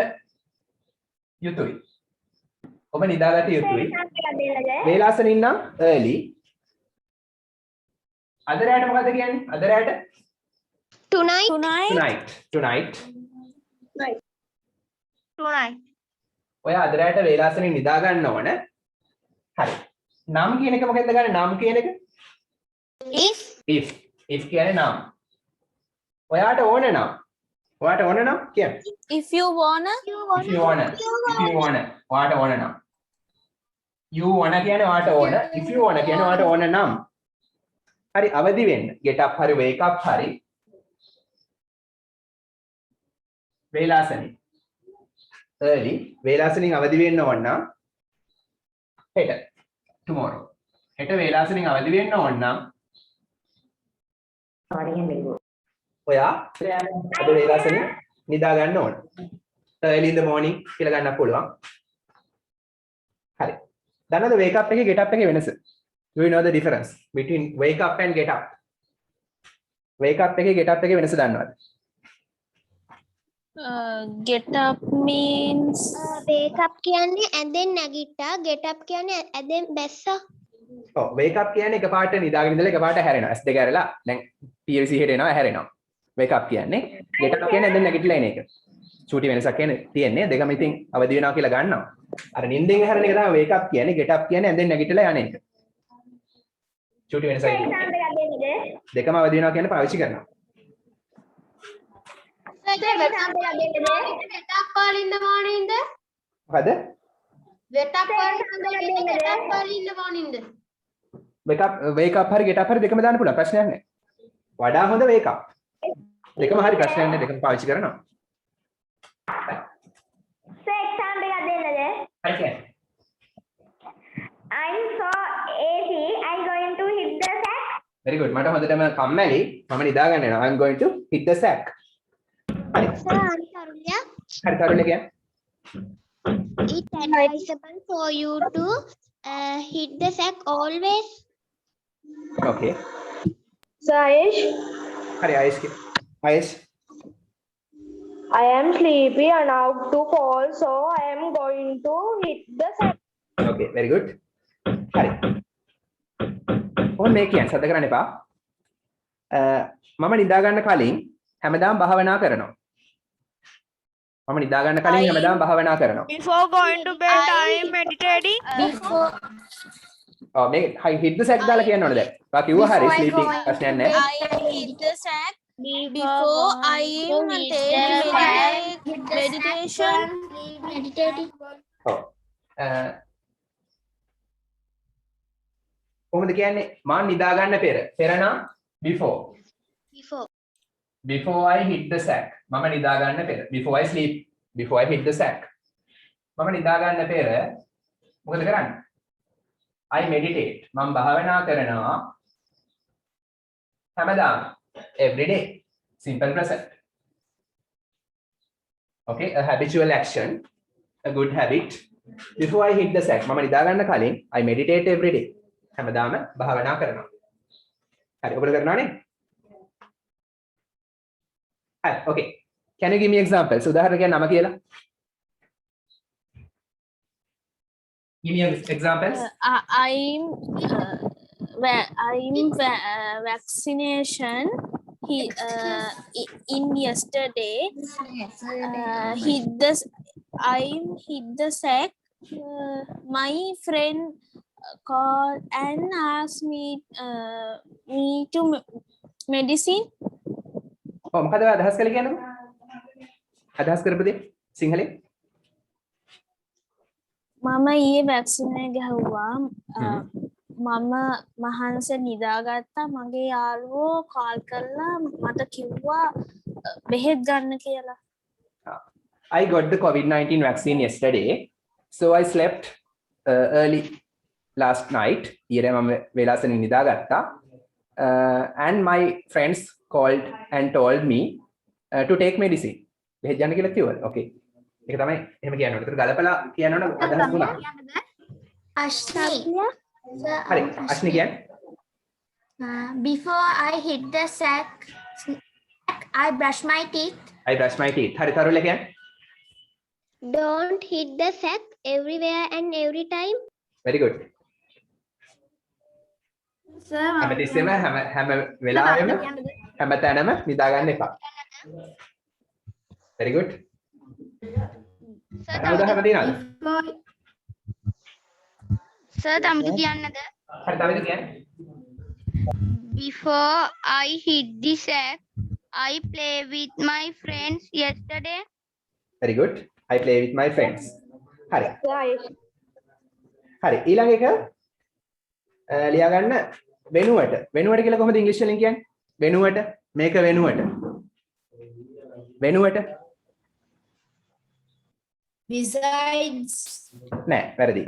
යුතුයි. ඔබ නිදාගත යුතුයි. වේලාසනින් නම් early. අද රැට මොකද කියන්නේ? අද රැට Tonight. tonight. ඔය අද රැට වේලාසනින් නිදා ගන්න ඕන. හරි. නම් කියන එක මොකෙන්ද ගන්න? නම් කියන එක? if කියන්නේ නම්. ඔයාට ඕන නම්. ඔයාට ඕන නම් කියන්න. If you wanna. ඔයාට ඕන නම්. you wanna කියන්නේ ඔයාට ඕන. if you wanna කියන්නේ ඔයාට ඕන නම්. හරි අවදි වෙන්න. get up හරි wake up හරි. වේලාසනින්. early වේලාසනින් අවදි වෙන්න ඕන නම් හෙට tomorrow. හෙට වේලාසනින් අවදි වෙන්න ඕන නම් ඔයා අද වේලාසනින් නිදා ගන්න ඕන. early in the morning කියලා ගන්නත් පුළුවන්. හරි. දන්නවද wake up එකේ get up එකේ වෙනස? Do you know the difference between wake up and get up? wake up එකේ get up එකේ වෙනස දන්නවද? Get up means Wake up කියන්නේ ඇඳෙන් නැගිට්ටා. Get up කියන්නේ ඇඳෙන් බැස්සා. ඔව් wake up කියන්නේ එකපාරට නිදාගෙන ඉඳලා එකපාරට හැරෙනවා. S2 ඇරලා දැන් PLC හෙට එනවා හැරෙනවා. wake up කියන්නේ get up කියන්නේ ඇඳෙන් නැගිටලා එන එක. චූටි වෙනසක් තියෙන්නේ දෙකම ඉතින් අවදි වෙනවා කියලා ගන්නවා. අර නිින්දෙන් හැරෙන එක තමයි wake up කියන්නේ. get up කියන්නේ ඇඳෙන් නැගිටලා යන එක. චූටි වෙනසක් දෙකම අවදි වෙනවා කියන්නේ පාවිච්චි කරනවා. Get up early in the morning. මොකද? Get up early in the morning. wake up හරි get up හරි දෙකම දාන්න පුළුවන් ප්‍රශ්නයක් නැහැ. වඩා හොඳ wake up. දෙකම හරි ප්‍රශ්නයක් නැහැ දෙකම පාවිච්චි කරනවා. හරි කියන්න. I'm so AC. I'm going to hit the sack. very good. මට හොඳටම කම්මැලි. මම නිදා ගන්න යනවා. I'm going to hit the sack. හරි. හරි තරුණිය කියන්න. It's advisable for you to hit the sack always. okay. Sayesh, හරි ආයෙත් කියන්න. ආයෙත්. I am sleepy and out to fall, so I am going to hit the sack. okay. very good. හරි. කොහොමද මේ කියන්නේ? සද්ද කරන්න එපා. මම නිදා ගන්න කලින් හැමදාම භාවනා කරනවා. මම නිදා ගන්න කලින් හැමදාම භාවනා කරනවා. Before going to bed, I am meditating. Before ඔව් මේ hit the sack දාලා කියන්න ඕනේ දැන්. ඔයා කිව්වා හරි sleeping ප්‍රශ්නයක් නැහැ. I hit the sack. Before I am meditation. Meditating. ඔව්. කොහොමද කියන්නේ? මම නිදා ගන්න පෙර. පෙර නම් before. Before I hit the sack. මම නිදා ගන්න පෙර. Before I sleep. Before I hit the sack. මම නිදා ගන්න පෙර මොකද කරන්නේ? I meditate. මම භාවනා කරනවා හැමදාම. Every day. Simple present. Okay, a habitual action, a good habit. Before I hit the sack. මම නිදා ගන්න කලින් I meditate every day. හැමදාම භාවනා කරනවා. හරි ඔබට කරනවනේ? හරි okay. Can you give me examples? උදාහරණ කියන්න නම කියලා. Give me examples. I'm vaccination. In yesterday. Hit the sack. My friend called and asked me to medicine. ඔව් මොකද අදහස් කළේ කියන්නේ? අදහස් කරපු දේ සිංහලෙන්. මම ඊයේ වැක්සින් එක ගහුවා. මම මහන්සියෙන් නිදාගත්තා. මගේ යාළුවෝ කෝල් කරලා මට කිව්වා බෙහෙත් ගන්න කියලා. I got the COVID-19 vaccine yesterday, so I slept early last night. ඊයේ මම වෙලාසෙන් නිදාගත්තා. And my friends called and told me to take medicine. බෙහෙත් ගන්න කියලා කිව්වා. Okay. ඒක තමයි එහෙම කියන්න ඕනේ. ඒතර ගලපලා කියන්න ඕන අදහස් තුනක්. Ashni. හරි. අශ්නි කියන්නේ? Before I hit the sack, I brush my teeth. I brush my teeth. හරි තරුල කියන්නේ? Don't hit the sack everywhere and every time. Very good. Sir, හැමතිස්සෙම හැම වෙලාවෙම හැමතැනම නිදා ගන්න එපා. Very good. උදාහරණ දෙන්නද? Sir, තමද කියන්නද? හරි තව එක කියන්නේ? Before I hit the sack, I play with my friends yesterday. Very good. I play with my friends. හරි. Sayesh, හරි. ඊළඟ එක ලියා ගන්න වෙනුවට. වෙනුවට කියලා කොහොමද ඉංග්‍රීසි වලින් කියන්නේ? වෙනුවට. මේක වෙනුවට. වෙනුවට. besides. නෑ, වැරදි.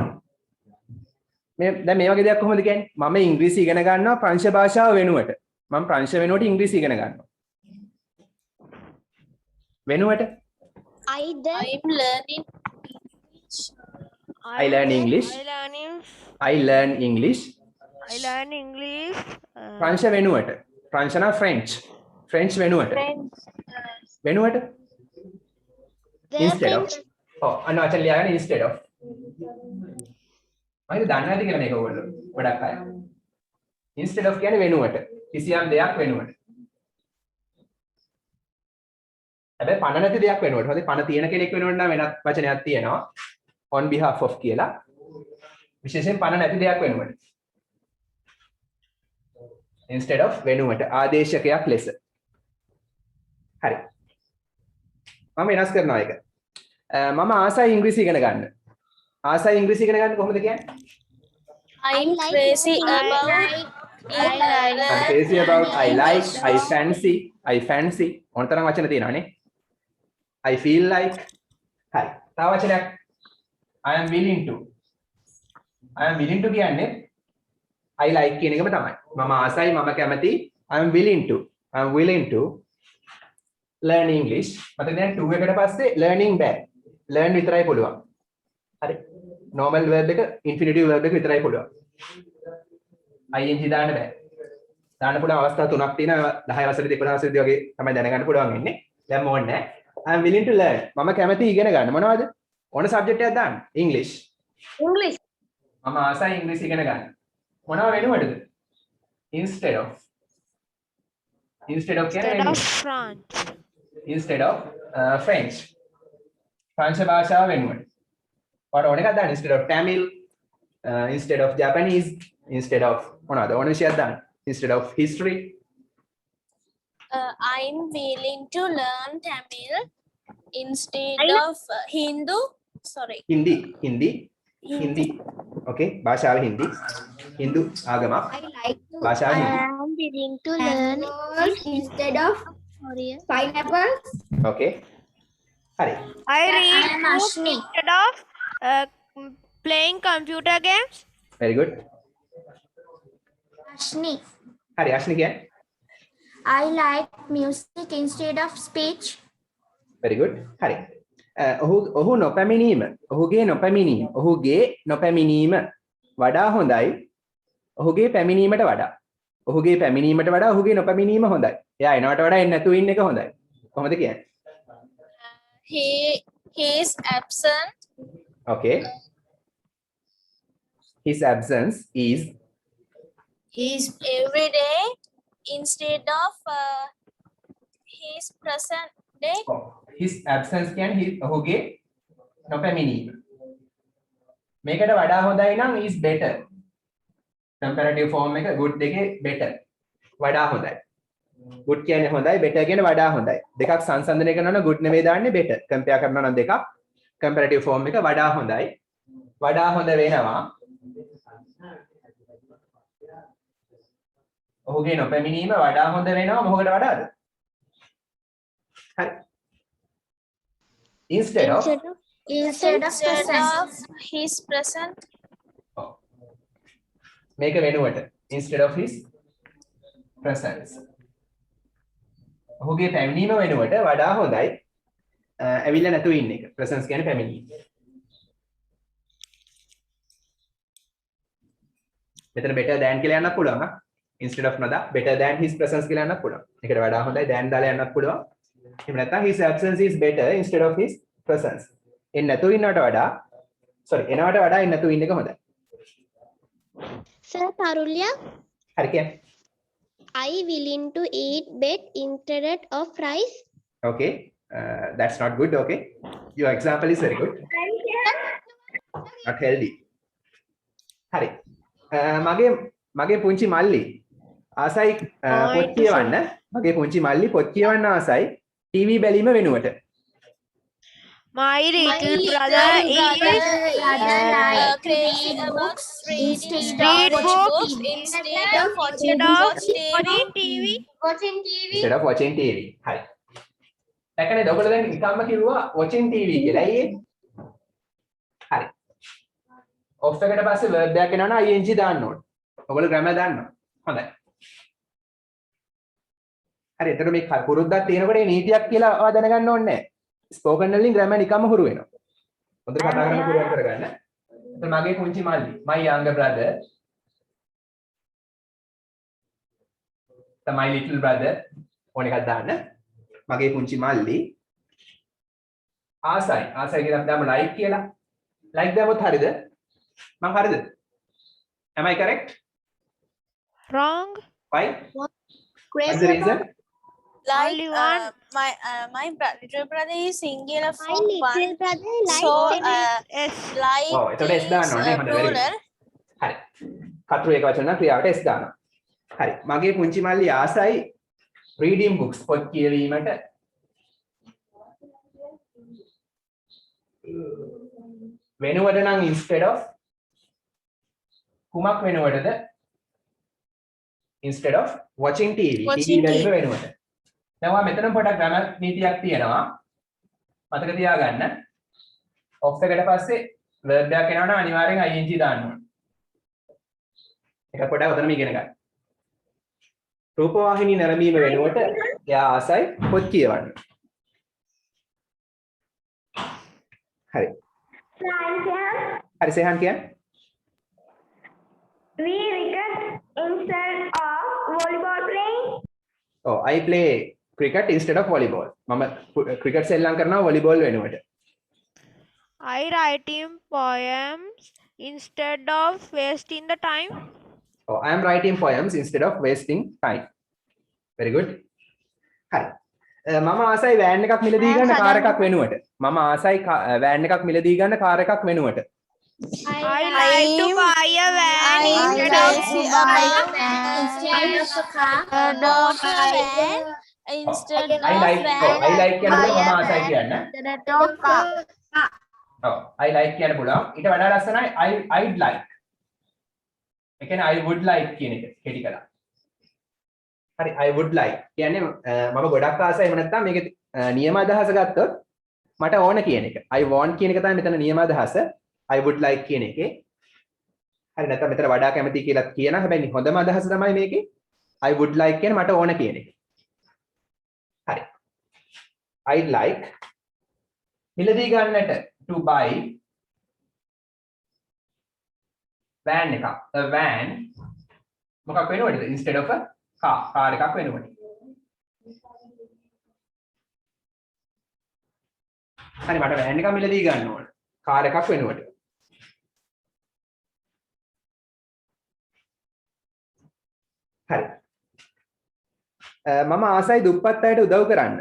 දැන් මේ වගේ දෙයක් කොහොමද කියන්නේ? මම ඉංග්‍රීසි ඉගෙන ගන්නවා ප්‍රංශ භාෂාව වෙනුවට. මම ප්‍රංශ වෙනුවට ඉංග්‍රීසි ඉගෙන ගන්නවා. වෙනුවට. I'm learning. I learn English. I learn English. ප්‍රංශ වෙනුවට. ප්‍රංශ නා French. French වෙනුවට. වෙනුවට. Instead of. ඔව් අන්න වචන ලියා ගන්න instead of. මම දන්නේ නැති කියලා මේක ඔයගොල්ලෝ ගොඩක් අය. Instead of කියන්නේ වෙනුවට. කිසියම් දෙයක් වෙනුවට. හැබැයි පණ නැති දෙයක් වෙනුවට. හරි පණ තියෙන කෙනෙක් වෙනුවට නම් වෙනත් වචනයක් තියෙනවා. On behalf of කියලා. විශේෂයෙන් පණ නැති දෙයක් වෙනුවට. Instead of වෙනුවට ආදේශකයක් ලෙස. හරි. මම වෙනස් කරනවා ඒක. මම ආසයි ඉංග්‍රීසි ඉගෙන ගන්න. ආසයි ඉංග්‍රීසි ඉගෙන ගන්න කොහොමද කියන්නේ? I'm crazy about. I'm crazy about, I like, I fancy. ඕනතරම් වචන තියෙනවානේ. I feel like. හරි. තව වචනයක්. I am willing to. I am willing to කියන්නේ I like කියන එකම තමයි. මම ආසයි මම කැමති. I am willing to. I am willing to learn English. මට දැන් to එකට පස්සේ learning බෑ. learn විතරයි පුළුවන්. හරි. normal verb එක infinitive verb එක විතරයි පුළුවන්. ing දාන්න බෑ. දාන්න පුළුවන් අවස්ථා තුනක් තියෙනවා. 10 වසරේදී 11 වසරේදී වගේ තමයි දැනගන්න පුළුවන් වෙන්නේ. දැන් ඕනේ නැහැ. I am willing to learn. මම කැමති ඉගෙන ගන්න. මොනවද? ඕන subject එකක් දාන්න. English. English. මම ආසයි ඉංග්‍රීසි ඉගෙන ගන්න. මොනවා වෙනවටද? Instead of. Instead of Instead කියන්නේ of French. instead of French. ප්‍රංශ භාෂාව වෙනුවට. ඔයාලට ඕන එකක් දාන්න. Instead of Tamil, instead of Japanese, instead of මොනවද? ඕන විෂයක් දාන්න. Instead of history. I'm willing to learn Tamil instead of Hindu. Sorry. Hindi. Okay, භාෂාව හින්දි. Hindu ආගමක්. I like to භාෂාව I Hindi. am willing to learn mangoes instead of Sorry. pineapples. Okay. හරි. I read am books Ashni. instead of playing computer games. Very good. Ashni. හරි අශ්නි කියන්නේ. I like music instead of speech. very good. හරි. ඔහු නොපැමිණීම. ඔහුගේ නොපැමිණීම වඩා හොඳයි. ඔහුගේ පැමිණීමට වඩා. ඔහුගේ පැමිණීමට වඩා ඔහුගේ නොපැමිණීම හොඳයි. එයා එනවට වඩා එන්නේ නැතුව ඉන්න එක හොඳයි. කොහොමද කියන්නේ? He is absent. Okay. His absence is Every day instead of his present day. his absence කියන්නේ ඔහුගේ නොපැමිණීම. මේකට වඩා හොඳයි නම් is better. comparative form එක good එකේ better. වඩා හොඳයි. good කියන්නේ හොඳයි, better කියන්නේ වඩා හොඳයි. දෙකක් සංසන්දනය කරනවා නම් good නෙමෙයි දාන්නේ better. compare කරනවා නම් දෙකක් comparative form එක වඩා හොඳයි. වඩා හොඳ වෙනවා. ඔහුගේ නොපැමිණීම වඩා හොඳ වෙනවා මොකකට වඩාද? හරි. Instead of Instead of his present. මේක වෙනුවට instead of his presence. ඔහුගේ පැමිණීම වෙනුවට වඩා හොඳයි ඇවිල්ලා නැතුව ඉන්න එක. presence කියන්නේ පැමිණීම. මෙතන better than කියලා යන්නත් පුළුවන්. instead of නදා better than his presence කියලා යන්නත් පුළුවන්. ඒකට වඩා හොඳයි than දාලා යන්නත් පුළුවන්. එහෙම නැත්නම් his absence is better instead of his presence. එන්න නැතුව ඉන්නවට වඩා එනවට වඩා ඉන්න නැතුව ඉන්න එක හොඳයි. Sir Tarulya, හරි කියන්නේ. I willing to eat bread instead of rice. Okay, that's not good. Okay, your example is very good. Not healthy. හරි. මගේ පුංචි මල්ලි ආසයි පොත් කියවන්න. මගේ පුංචි මල්ලි පොත් කියවන්න ආසයි ටීවී බැලීම වෙනුවට. My little brother is Crazy about reading read books instead of instead of watching TV. instead of watching TV. හරි. දැක්කනේ ඔයගොල්ලෝ දැන් නිකම්ම කිව්වා watching TV කියලා. ඇයි ඒ? හරි. off එකට පස්සේ verb එකක් එනවනම් ing දාන්න ඕනේ. ඔයගොල්ලෝ grammar දන්නවා. හොඳයි. හරි. එතකොට මේ පුරුද්දක් තියෙනකොට මේ නීතියක් කියලා ඔයා දැනගන්න ඕනේ නැහැ. ස්පෝකන් වලින් grammar නිකම්ම හුරු වෙනවා. හොඳට කතා කරන්න පුළුවන් කරගන්න. එතකොට මගේ පුංචි මල්ලි, my younger brother, my little brother ඕන එකක් දාන්න. මගේ පුංචි මල්ලි ආසයි කියලා අපි දාමු like කියලා. like දාමුත් හරියද? මම හරියද? Am I correct? Wrong. Why? What's the reason? like Only one. my little brother is singular My form little one. brother likes So Yes. like Oh, එතකොට S දාන්න ඕනේ. හොඳයි. very good. plural. හරි. කතරු එක වචන නම් ක්‍රියාවට S දානවා. හරි. මගේ පුංචි මල්ලි ආසයි reading books පොත් කියවීමට. වෙනුවට නම් instead of කුමක් වෙනුවටද? instead of watching TV. Watching TV බැලීම වෙනුවට. දැන් ඔයා මෙතන පොඩක් grammar නීතියක් තියෙනවා. මතක තියාගන්න. off එකට පස්සේ verb එකක් එනවා නම් අනිවාර්යෙන් ing දාන්න ඕනේ. එක පොඩක් ඔතනම ඉගෙන ගන්න. රූපවාහිනී නැරඹීම වෙනුවට එයා ආසයි පොත් කියවන්න. හරි. හරි සේහන් කියන්නේ. We cricket instead of volleyball playing. Oh, I play cricket instead of volleyball. මම cricket සෙල්ලම් කරනවා volleyball වෙනුවට. I writing poems instead of wasting the time. Oh, I am writing poems instead of wasting time. Very good. හරි. මම ආසයි van එකක් මිලදී ගන්න කාර් එකක් වෙනුවට. මම ආසයි වෑන් එකක් මිලදී ගන්න කාර් එකක් වෙනුවට. I like to buy a van instead of instead I like I like කියන මම ආසයි කියන්න. ඔව් I like කියන්න පුළුවන්. ඊට වඩා ලස්සනයි I'd like. ඒ කියන්නේ I would like කියන එක කෙටි කළා. හරි I would like කියන්නේ මම ගොඩක් ආසයි එහෙම නැත්නම් මේකේ නියම අදහස ගත්තොත් මට ඕන කියන එක. I want කියන එක තමයි මෙතන නියම අදහස. I would like කියන එකේ. හරි නැත්නම් මෙතන වඩා කැමති කියලා කියන හැබැයි හොඳම අදහස තමයි මේකේ I would like කියන්නේ මට ඕන කියන එක. හරි. I'd like මිලදී ගන්නට to buy van එකක්. A van මොකක් වෙනවද? Instead of a car එකක් වෙනවද? හරි මට van එකක් මිලදී ගන්න ඕන. car එකක් වෙනවද? හරි. මම ආසයි දුප්පත් අයට උදව් කරන්න.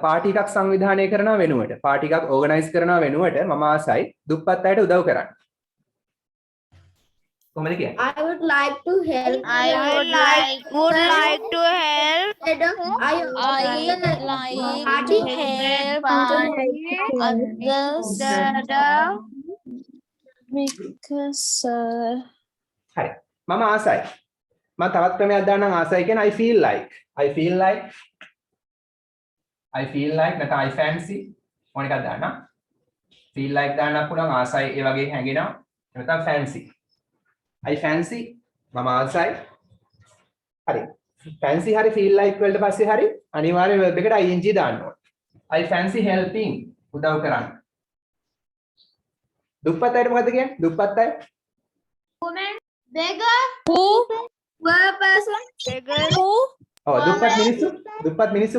පාටි එකක් සංවිධානය කරනවා වෙනුවට පාටි එකක් ඕගනයිස් කරනවා වෙනුවට මම ආසයි දුප්පත් අයට උදව් කරන්න. කොහොමද කියන්නේ? I would like to help. I would like to help I like to help others because හරි. මම ආසයි. මම තවත් ක්‍රමයක් දාන්නම් ආසයි කියන I feel like නැත්නම් I fancy මොන එකක්ද දාන්න? feel like දාන්න පුළුවන් ආසයි ඒ වගේ හැඟෙනවා. නැත්නම් fancy. I fancy මම ආසයි. හරි. fancy හරි feel like වලට පස්සේ හරි අනිවාර්යයෙන් verb එකට ing දාන්න ඕනේ. I fancy helping උදව් කරන්න. දුප්පත් අයට මොකද්ද කියන්නේ? දුප්පත් අය Poor person. ඔව් දුප්පත් මිනිස්සු කියන්නේ දුප්පත් මිනිස්සු.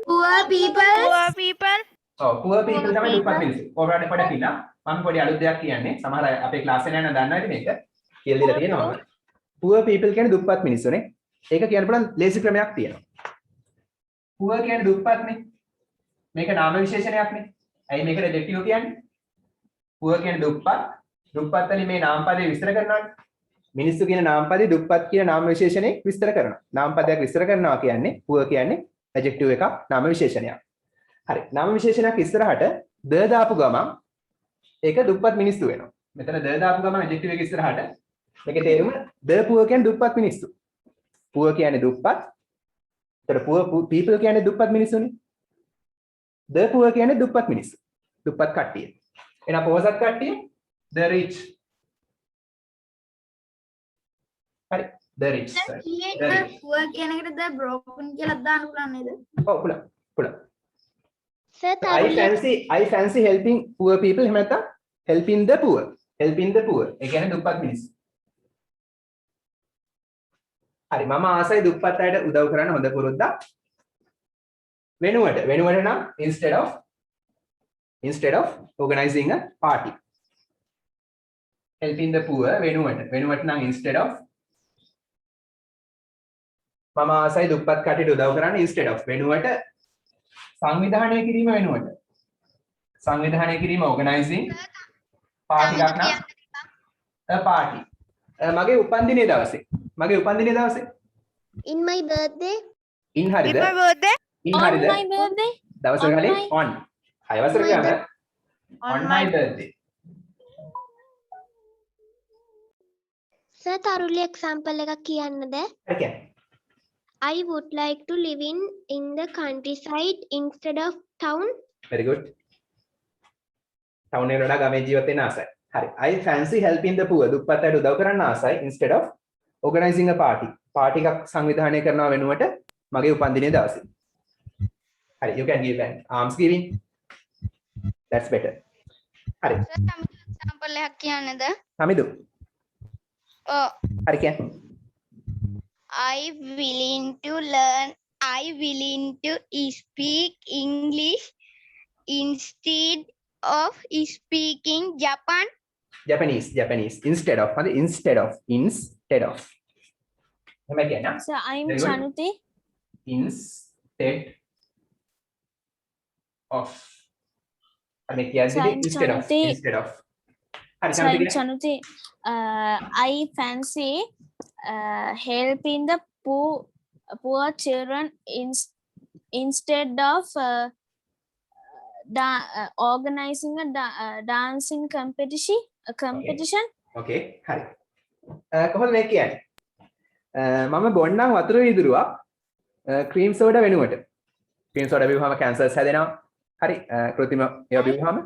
Poor people. ඔව් poor people තමයි දුප්පත් මිනිස්සු. පොඩ කියලා මම පොඩි අලුත් දෙයක් කියන්නේ. සමහර අය අපේ ක්ලාස් එකේ යන දන්නා ඉතින් මේක කියලා දීලා තියෙනවා. poor people කියන්නේ දුප්පත් මිනිස්සුනේ. ඒක කියන්න පුළුවන් ලේසි ක්‍රමයක් තියෙනවා. poor කියන්නේ දුප්පත්නේ. මේක නාම විශේෂණයක්නේ. ඇයි මේකට ඇඩ්ජෙක්ටිව් කියන්නේ? poor කියන්නේ දුප්පත්. දුප්පත් වලින් මේ නාම පදේ විස්තර කරනවානේ. මිනිස්සු කියන නාම පදේ දුප්පත් කියන නාම විශේෂණේ විස්තර කරනවා. නාම පදයක් විස්තර කරනවා කියන්නේ poor කියන්නේ ඇඩ්ජෙක්ටිව් එකක් නාම විශේෂණයක්. හරි. නාම විශේෂණයක් ඉස්සරහට the දාපු ගමන් ඒක දුප්පත් මිනිස්සු වෙනවා. මෙතන the දාපු ගමන් ඇඩ්ජෙක්ටිව් එක ඉස්සරහට මේකේ තේරුම the poor කියන්නේ දුප්පත් මිනිස්සු. poor කියන්නේ දුප්පත්. ඒතර poor people කියන්නේ දුප්පත් මිනිස්සුනේ. the poor කියන්නේ දුප්පත් මිනිස්සු. දුප්පත් කට්ටිය. එහෙනම් පොහොසත් කට්ටිය the rich. හරි. the rich. Poor කියන එකට the broken කියලා දාන්න පුළුවන් නේද? ඔව් පුළුවන්. Sir, I fancy helping poor people එහෙම නැත්නම් helping the poor. ඒ කියන්නේ දුප්පත් මිනිස්සු. හරි මම ආසයි දුප්පත් අයට උදව් කරන්න හොඳ පුරුද්දක්. වෙනුවට නම් instead of organizing a party. helping the poor වෙනුවට නම් instead of මම ආසයි දුප්පත් කටට උදව් කරන්න instead of වෙනුවට සංවිධානය කිරීම organizing party එකක් නම් a party. මගේ උපන්දිනේ දවසේ in my birthday. in හරිද? my birthday. in on හරිද? my birthday දවස ගානේ on. 6 වසර ගාන on my birthday. Sir, තරුලි example එකක් කියන්නද? Okay. I would like to live in the countryside instead of town. Very good. Town එකට වඩා ගමේ ජීවත් වෙන්න ආසයි. හරි. I fancy helping the poor. දුප්පත්ට උදව් කරන්න ආසයි instead of organizing a party. Party එකක් සංවිධානය කරනවා වෙනුවට මගේ උපන්දිනේ දවසේ. හරි. You can give an arms giving. That's better. හරි. සර් තමයි එක්සැම්පල් එකක් කියන්නේද? සමිදු. ඔව්. හරි කියන්න. I willing to speak English instead of speaking Japanese instead of instead of එහෙමයි කියන්න. So I'm Very good. Chanuti. Instead of හරි කියන්නේ So I'm instead of Chanuti. හරි So I'm සමිදු. Chanuti. I fancy helping the poor children instead of organizing a dancing competition. Okay හරි. කොහොමද මේක කියන්නේ? මම බොන්නම් වතුර වීදුරුවක් ක්‍රීම් සෝඩා වෙනුවට. ක්‍රීම් සෝඩා බිව්වහම කැන්සර්ස් හැදෙනවා. හරි. කෘත්‍රිම ඒවා බිව්වහම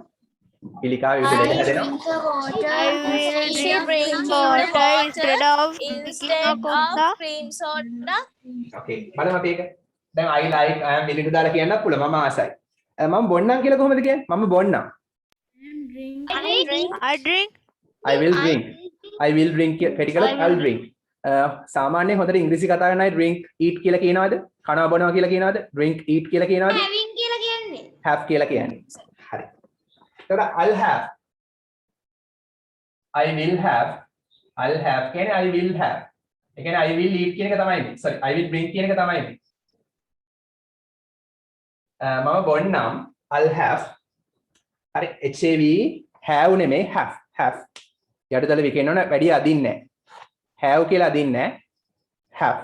පිළිකා විවිධ ලෙඩ හැදෙනවා. I will drink water instead of cream soda. Okay. බලමු අපි ඒක. දැන් I like I am willing to දාලා කියන්නත් පුළුවන්. මම ආසයි. මම බොන්නම් කියලා කොහොමද කියන්නේ? මම බොන්නම්. I drink. I will drink. I will drink කෙටි කළොත් I'll drink. සාමාන්‍යයෙන් හොඳට ඉංග්‍රීසි කතා කරන අය drink eat කියලා කියනවද? කනවා බොනවා කියලා කියනවද? drink eat කියලා කියනවද? having කියලා කියන්නේ. have කියලා කියන්නේ. හරි. එතකොට I'll have. I will have. I'll have කියන්නේ I will have. ඒ කියන්නේ I will eat කියන එක තමයි මේ. sorry I will drink කියන එක තමයි මේ. මම බොන්නම් I'll have. හරි have නෙමෙයි have. යටතල විකෙන්න ඕන වැඩි අදින්නේ නැහැ. have කියලා අදින්නේ නැහැ. have.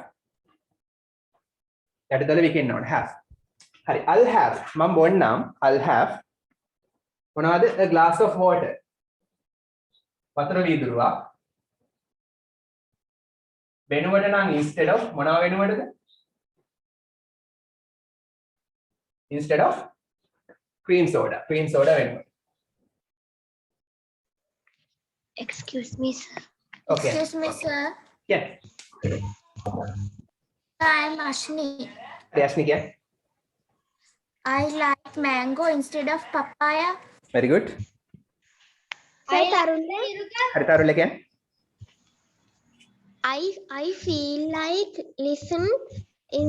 යටතල විකෙන්න ඕන have. හරි I'll have මම බොන්නම් I'll have මොනවද a glass of water. වතුර වීදුරුවක් වෙනුවට නම් instead of මොනවා වෙනුවටද? instead of cream soda වෙනුවට. Excuse me, sir. Okay. Excuse me, sir. Yeah. I'm Ashni. Rashni क्या? I like mango instead of papaya. Very good. I हरी तारुल्य क्या? I feel like listen in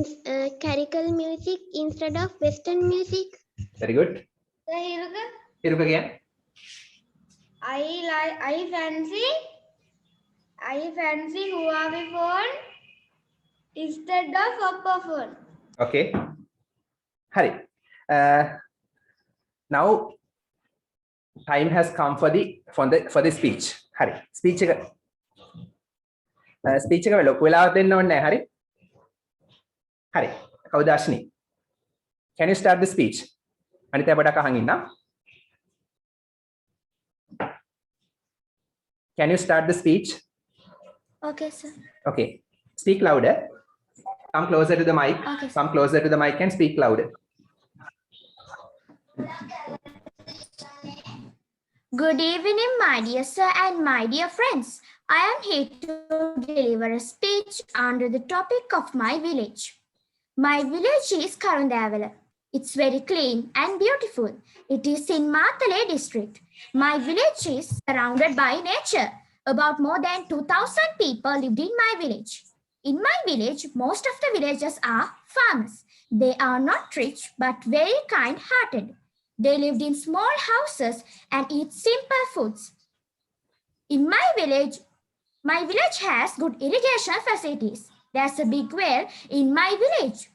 classical music instead of Western music. Very good. हिरुका क्या? I fancy Huawei phone instead of Oppo phone. Okay. Hari. Now time has come for the speech. Hari. Speech එක ලොකු වෙලාවක් දෙන්න ඕනේ නැහැ. හරි. හරි. කවුද අශ්නි? Can you start the speech? අනිත් අය පොඩක් අහන් ඉන්න. Can you start the speech? Okay, sir. Okay. Speak louder. Come closer to the mic. Okay. Come closer to the mic and speak louder. Good evening, my dear sir and my dear friends. I am here to deliver a speech under the topic of my village. My village is Karundavela. It's very clean and beautiful. It is in Matale district. My village is surrounded by nature. About more than 2,000 people lived in my village. In my village, most of the villagers are farmers. They are not rich but very kind-hearted. They lived in small houses and eat simple foods. In my village has good irrigation facilities. There's a big well in my village.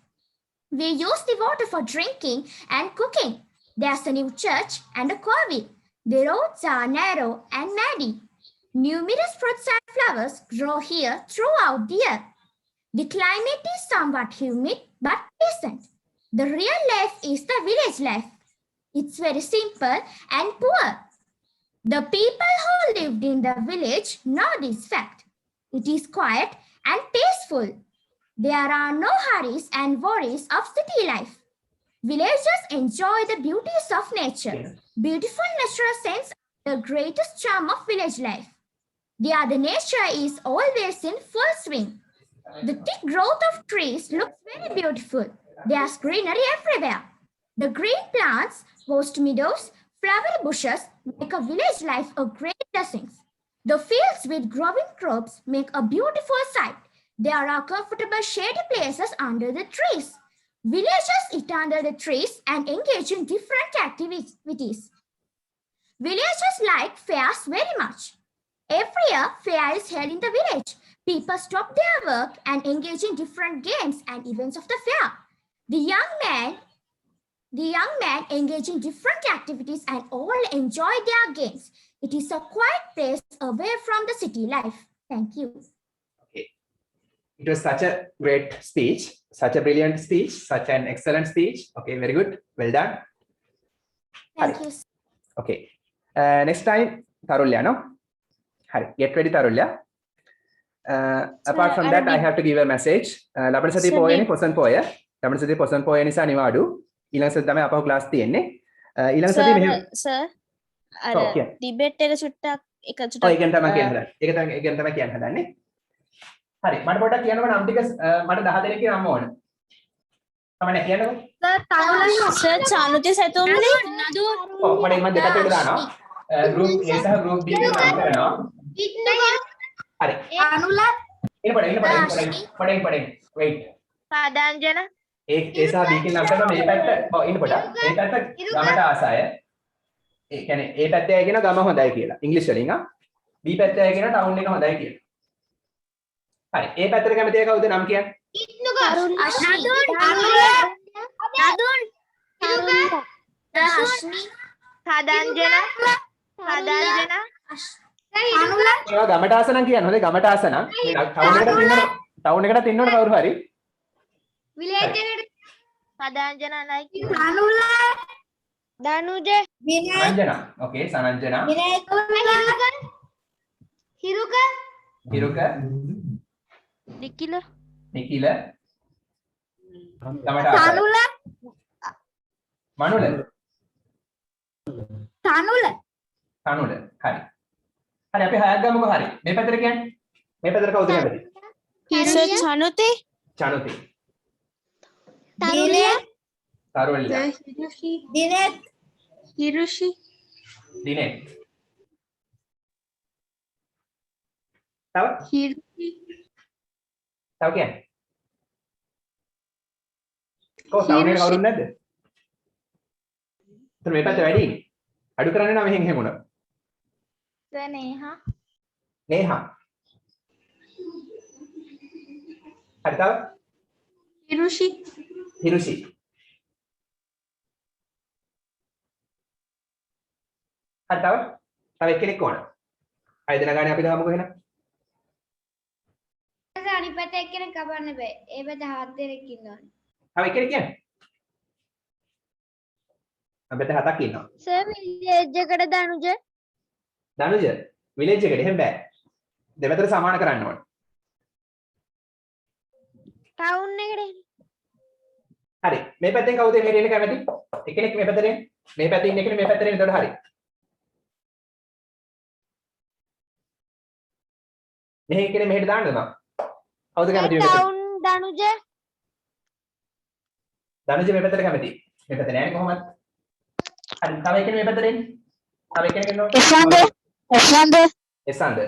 We use the water for drinking and cooking. There's a new church and a corvette. The roads are narrow and muddy. Numerous fruits and flowers grow here throughout the year. The climate is somewhat humid but pleasant. The real life is the village life. It's very simple and poor. The people who lived in the village know this fact. It is quiet and peaceful. There are no hurries and worries of city life. Villagers enjoy the beauties of nature. Beautiful natural scenes are the greatest charm of village life. There the nature is always in full swing. The thick growth of trees looks very beautiful. There's greenery everywhere. The green plants, vast meadows, flowery bushes make a village life a great blessing. The fields with growing crops make a beautiful sight. There are comfortable shady places under the trees. Villagers eat under the trees and engage in different activities. Villagers like fairs very much. Every year, fair is held in the village. People stop their work and engage in different games and events of the fair. The young men engage in different activities and all enjoy their games. It is a quiet place away from the city life. Thank you. Okay. It was such a great speech, such a brilliant speech, such an excellent speech. Okay, very good. Well done. Thank you. Okay. Next time, Tarulya, no? Hari, get ready, Tarulya. Apart from that, I have to give a message. Labana sati poyani posan poya. Labana sati posan poya nisa niwadu. ඊළඟ සති තමයි අපව class තියෙන්නේ. ඊළඟ සති මෙහෙම sir අර ඔව් කියන්න. ඩිබේට් එක චුට්ටක් එක ඔය චුට්ටක් එකෙන් තමයි කියන්න හදන්නේ. ඒක තමයි කියන්න හදන්නේ. හරි මට පොඩ්ඩක් කියන්නකෝ නම් ටික මට 10 දෙනෙක්ගේ නම ඕන. තමයි කියන්නකෝ. සර් චානුති සතුම්නි ඔව් මට මම දෙපැත්තට දානවා. group A සහ group B එක නම් කරනවා. හරි. අනුල පඩෙන් wait. සාදාංජන ඒ සහ B කියන නම් කරනවා මේ පැත්ත ඔව් ඉන්න පොඩක්. මේ පැත්ත ගමට ආසය. ඒ කියන්නේ A පැත්තේ අය කියන ගම හොඳයි කියලා. ඉංග්‍රීසි වලින් ආ. B පැත්තේ අය කියන ටවුන් එක හොඳයි කියලා. හරි. A පැත්තට කැමති අය කවුද නම් කියන්නේ? සාදාංජන ඒවා ගමට ආස නම් කියන්නේ හොඳයි ගමට ආස නම් ටවුන් එකට ඉන්නවනේ කවුරු හරි. විලේජ් එකට සාදාංජන like දනුජ Sananjana. Okay, Sananjana. හිරුක Hiruka. නිකිල Nikila. ගමට ආස. Manula. තනුල Tanula. හරි. හරි අපි හයක් ගමුකෝ හරි. මේ පැත්තට කියන්නේ. මේ පැත්තට කවුද කැමති? Sir Chanuti Chanuti. Tarulya Tarulya. Dinet Hirushi Dinet. තව හිරුෂි තව කියන්නේ. කොහොමද ටවුන් එක කවුරුත් නැද්ද? එතන මේ පැත්ත වැඩි. අඩු කරන්නේ නම් මෙහෙන් එහෙම උනා. සනේහා Neha. හරි තව හිරුෂි Hirushi. හරි තව එක්කෙනෙක් ඕන. අය දෙනා ගානේ අපි දාමුකෝ එහෙනම්. අනිත් පැත්තේ එක්කෙනෙක් කපන්න බෑ. ඒ පැත්තේ 7 දෙනෙක් ඉන්නවා. තව එක්කෙනෙක් කියන්නේ. අපිට 7ක් ඉන්නවා. සර් විලේජ් එකට දනුජ දනුජ විලේජ් එකට එහෙම බෑ. දෙපැත්තට සමාන කරන්න ඕන. ටවුන් එකට හරි. මේ පැත්තෙන් කවුද මෙහෙට එන්න කැමති? එක්කෙනෙක් මේ පැත්තට එන්න. මේ පැත්තේ ඉන්න එක්කෙනෙක් මේ පැත්තට එන්න. එතකොට හරි. මෙහෙ එක්කෙනෙක් මෙහෙට දාන්නද මම? කවුද කැමති මේ පැත්තට? ටවුන් දනුජ දනුජ මේ පැත්තට කැමති. මේ පැත්තේ නෑනේ කොහොමද? හරි. තව එක්කෙනෙක් මේ පැත්තට එන්න. තව එක්කෙනෙක් එන්න. එසන්ද.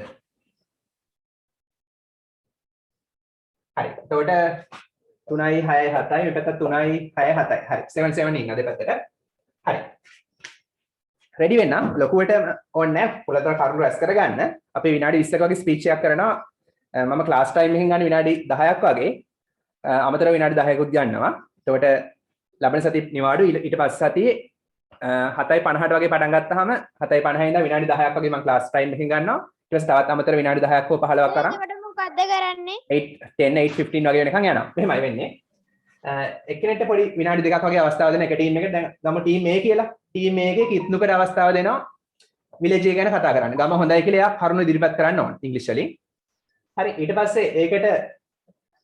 හරි. එතකොට 3යි 6යි 7යි මේ පැත්ත 3යි 6යි 7යි. හරි. 7 7 ඉන්න දෙපැත්තට. හරි. රෙඩි වෙන්න. ලොකුවට ඕනේ නැහැ. පොළතර කරුණු රැස් කරගන්න. අපි විනාඩි 20ක වගේ ස්පීච් එකක් කරනවා. මම ක්ලාස් ටයිම් එකෙන් ගන්න විනාඩි 10ක් වගේ. අමතරව විනාඩි 10කුත් ගන්නවා. එතකොට ලබන සති නිවාඩු ඊට පස්සේ සතියේ 7:50ට වගේ පටන් ගත්තාම 7:50 ඉඳන් විනාඩි 10ක් වගේ මම ක්ලාස් ටයිම් එකෙන් ගන්නවා. ඊට පස්සේ තවත් අමතර විනාඩි 10ක් හෝ 15ක් කරන් ඒකට මොකද්ද කරන්නේ 8 10 8:15 වගේ වෙනකන් යනවා. මෙහෙමයි වෙන්නේ. එක්කෙනෙක්ට පොඩි විනාඩි දෙකක් වගේ අවස්ථාව දෙන එක ටීම් එකට දැන් ගම ටීම් A කියලා. ටීම් A එකේ කිත්නුකට අවස්ථාව දෙනවා. විලේජ් එක ගැන කතා කරන්න. ගම හොඳයි කියලා එයා කරුණු ඉදිරිපත් කරන්න ඕන ඉංග්‍රීසි වලින්. හරි ඊට පස්සේ ඒකට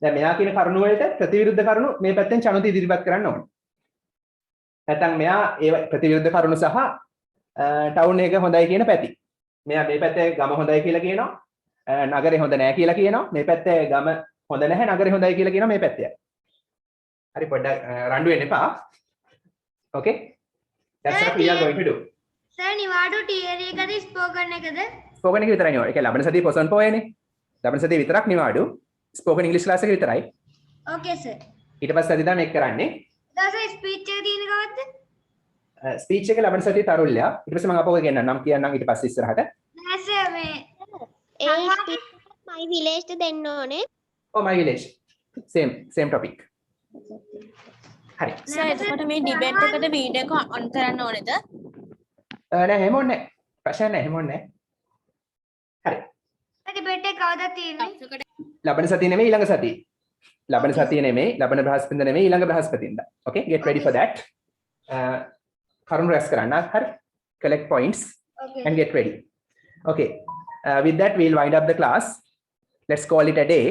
දැන් මෙයා කියන කරුණු වලට ප්‍රතිවිරුද්ධ කරුණු මේ පැත්තෙන් චනුති ඉදිරිපත් කරන්න ඕන. නැත්නම් මෙයා ඒ ප්‍රතිවිරුද්ධ කරුණු සහ ටවුන් එක හොඳයි කියන පැති. මෙයා මේ පැත්තේ ගම හොඳයි කියලා කියනවා. නගරේ හොඳ නැහැ කියලා කියනවා. මේ පැත්තේ ගම හොඳ නැහැ නගරේ හොඳයි කියලා කියනවා මේ පැත්තේ. හරි පොඩ්ඩක් රණ්ඩු වෙන්න එපා. Okay? That's what we are going to do. Sir, නිවාඩු තියරි එකද ස්පෝකන් එකද? ස්පෝකන් එක විතරයි නිවාඩු. ඒ කියන්නේ ලබන සතියේ පොසොන් පොයනේ. ලබන සතියේ විතරක් නිවාඩු. ස්පෝකන් ඉංග්‍රීසි ක්ලාස් එක විතරයි. Okay sir. ඊට පස්සේ අදිදා මේක කරන්නේ. දවසේ ස්පීච් එක තියෙන කවද්ද? ස්පීච් එක ලබන සතියේ තරුල්ලා. ඊට පස්සේ මම අපෝ කියන්නම් නම් කියන්නම් ඊට පස්සේ ඉස්සරහට. නෑ සර් මේ ඒ ස්පීච් my village ට දෙන්න ඕනේ. Oh my village. Same topic. හරි. සර් එතකොට මේ ඩිබේට් එකට වීඩියෝ එක ඔන් කරන්න ඕනේද? නෑ එහෙම ඕනේ නෑ. ප්‍රශ්න නෑ එහෙම ඕනේ නෑ. හරි. ඩිබේට් එක කවදද තියෙන්නේ? ලබන සතිය නෙමෙයි ඊළඟ සතිය. ලබන සතිය නෙමෙයි ලබන බ්‍රහස්පතින්ද නෙමෙයි ඊළඟ බ්‍රහස්පතින්දා. Okay, get ready for that. කරුණු රැස් කරන්න. හරි. Collect points and get ready. Okay. With that we'll wind up the class. Let's call it a day.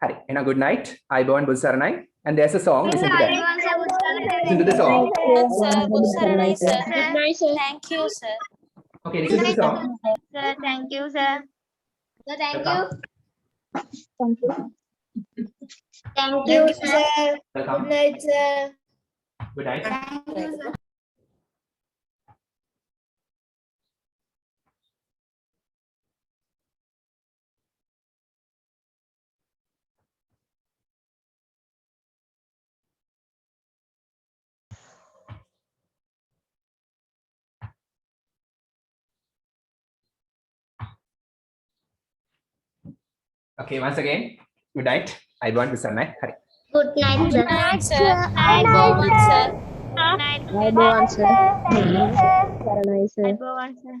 Hari. And a good night. Ayubowan Busaranai. And there's a song. Listen to that. Listen to the song. Sir, Busaranai sir. Thank you sir. Okay, listen to the song. Sir, thank you sir. Sir, thank Welcome. Thank you sir. Welcome. Night sir. Good night. Thank you sir. Okay, once again, good night. Ayubowan Busaranai. Hari. Good night sir. Good night sir. Ayubowan sir. Night. Ayubowan sir. Ayubowan sir.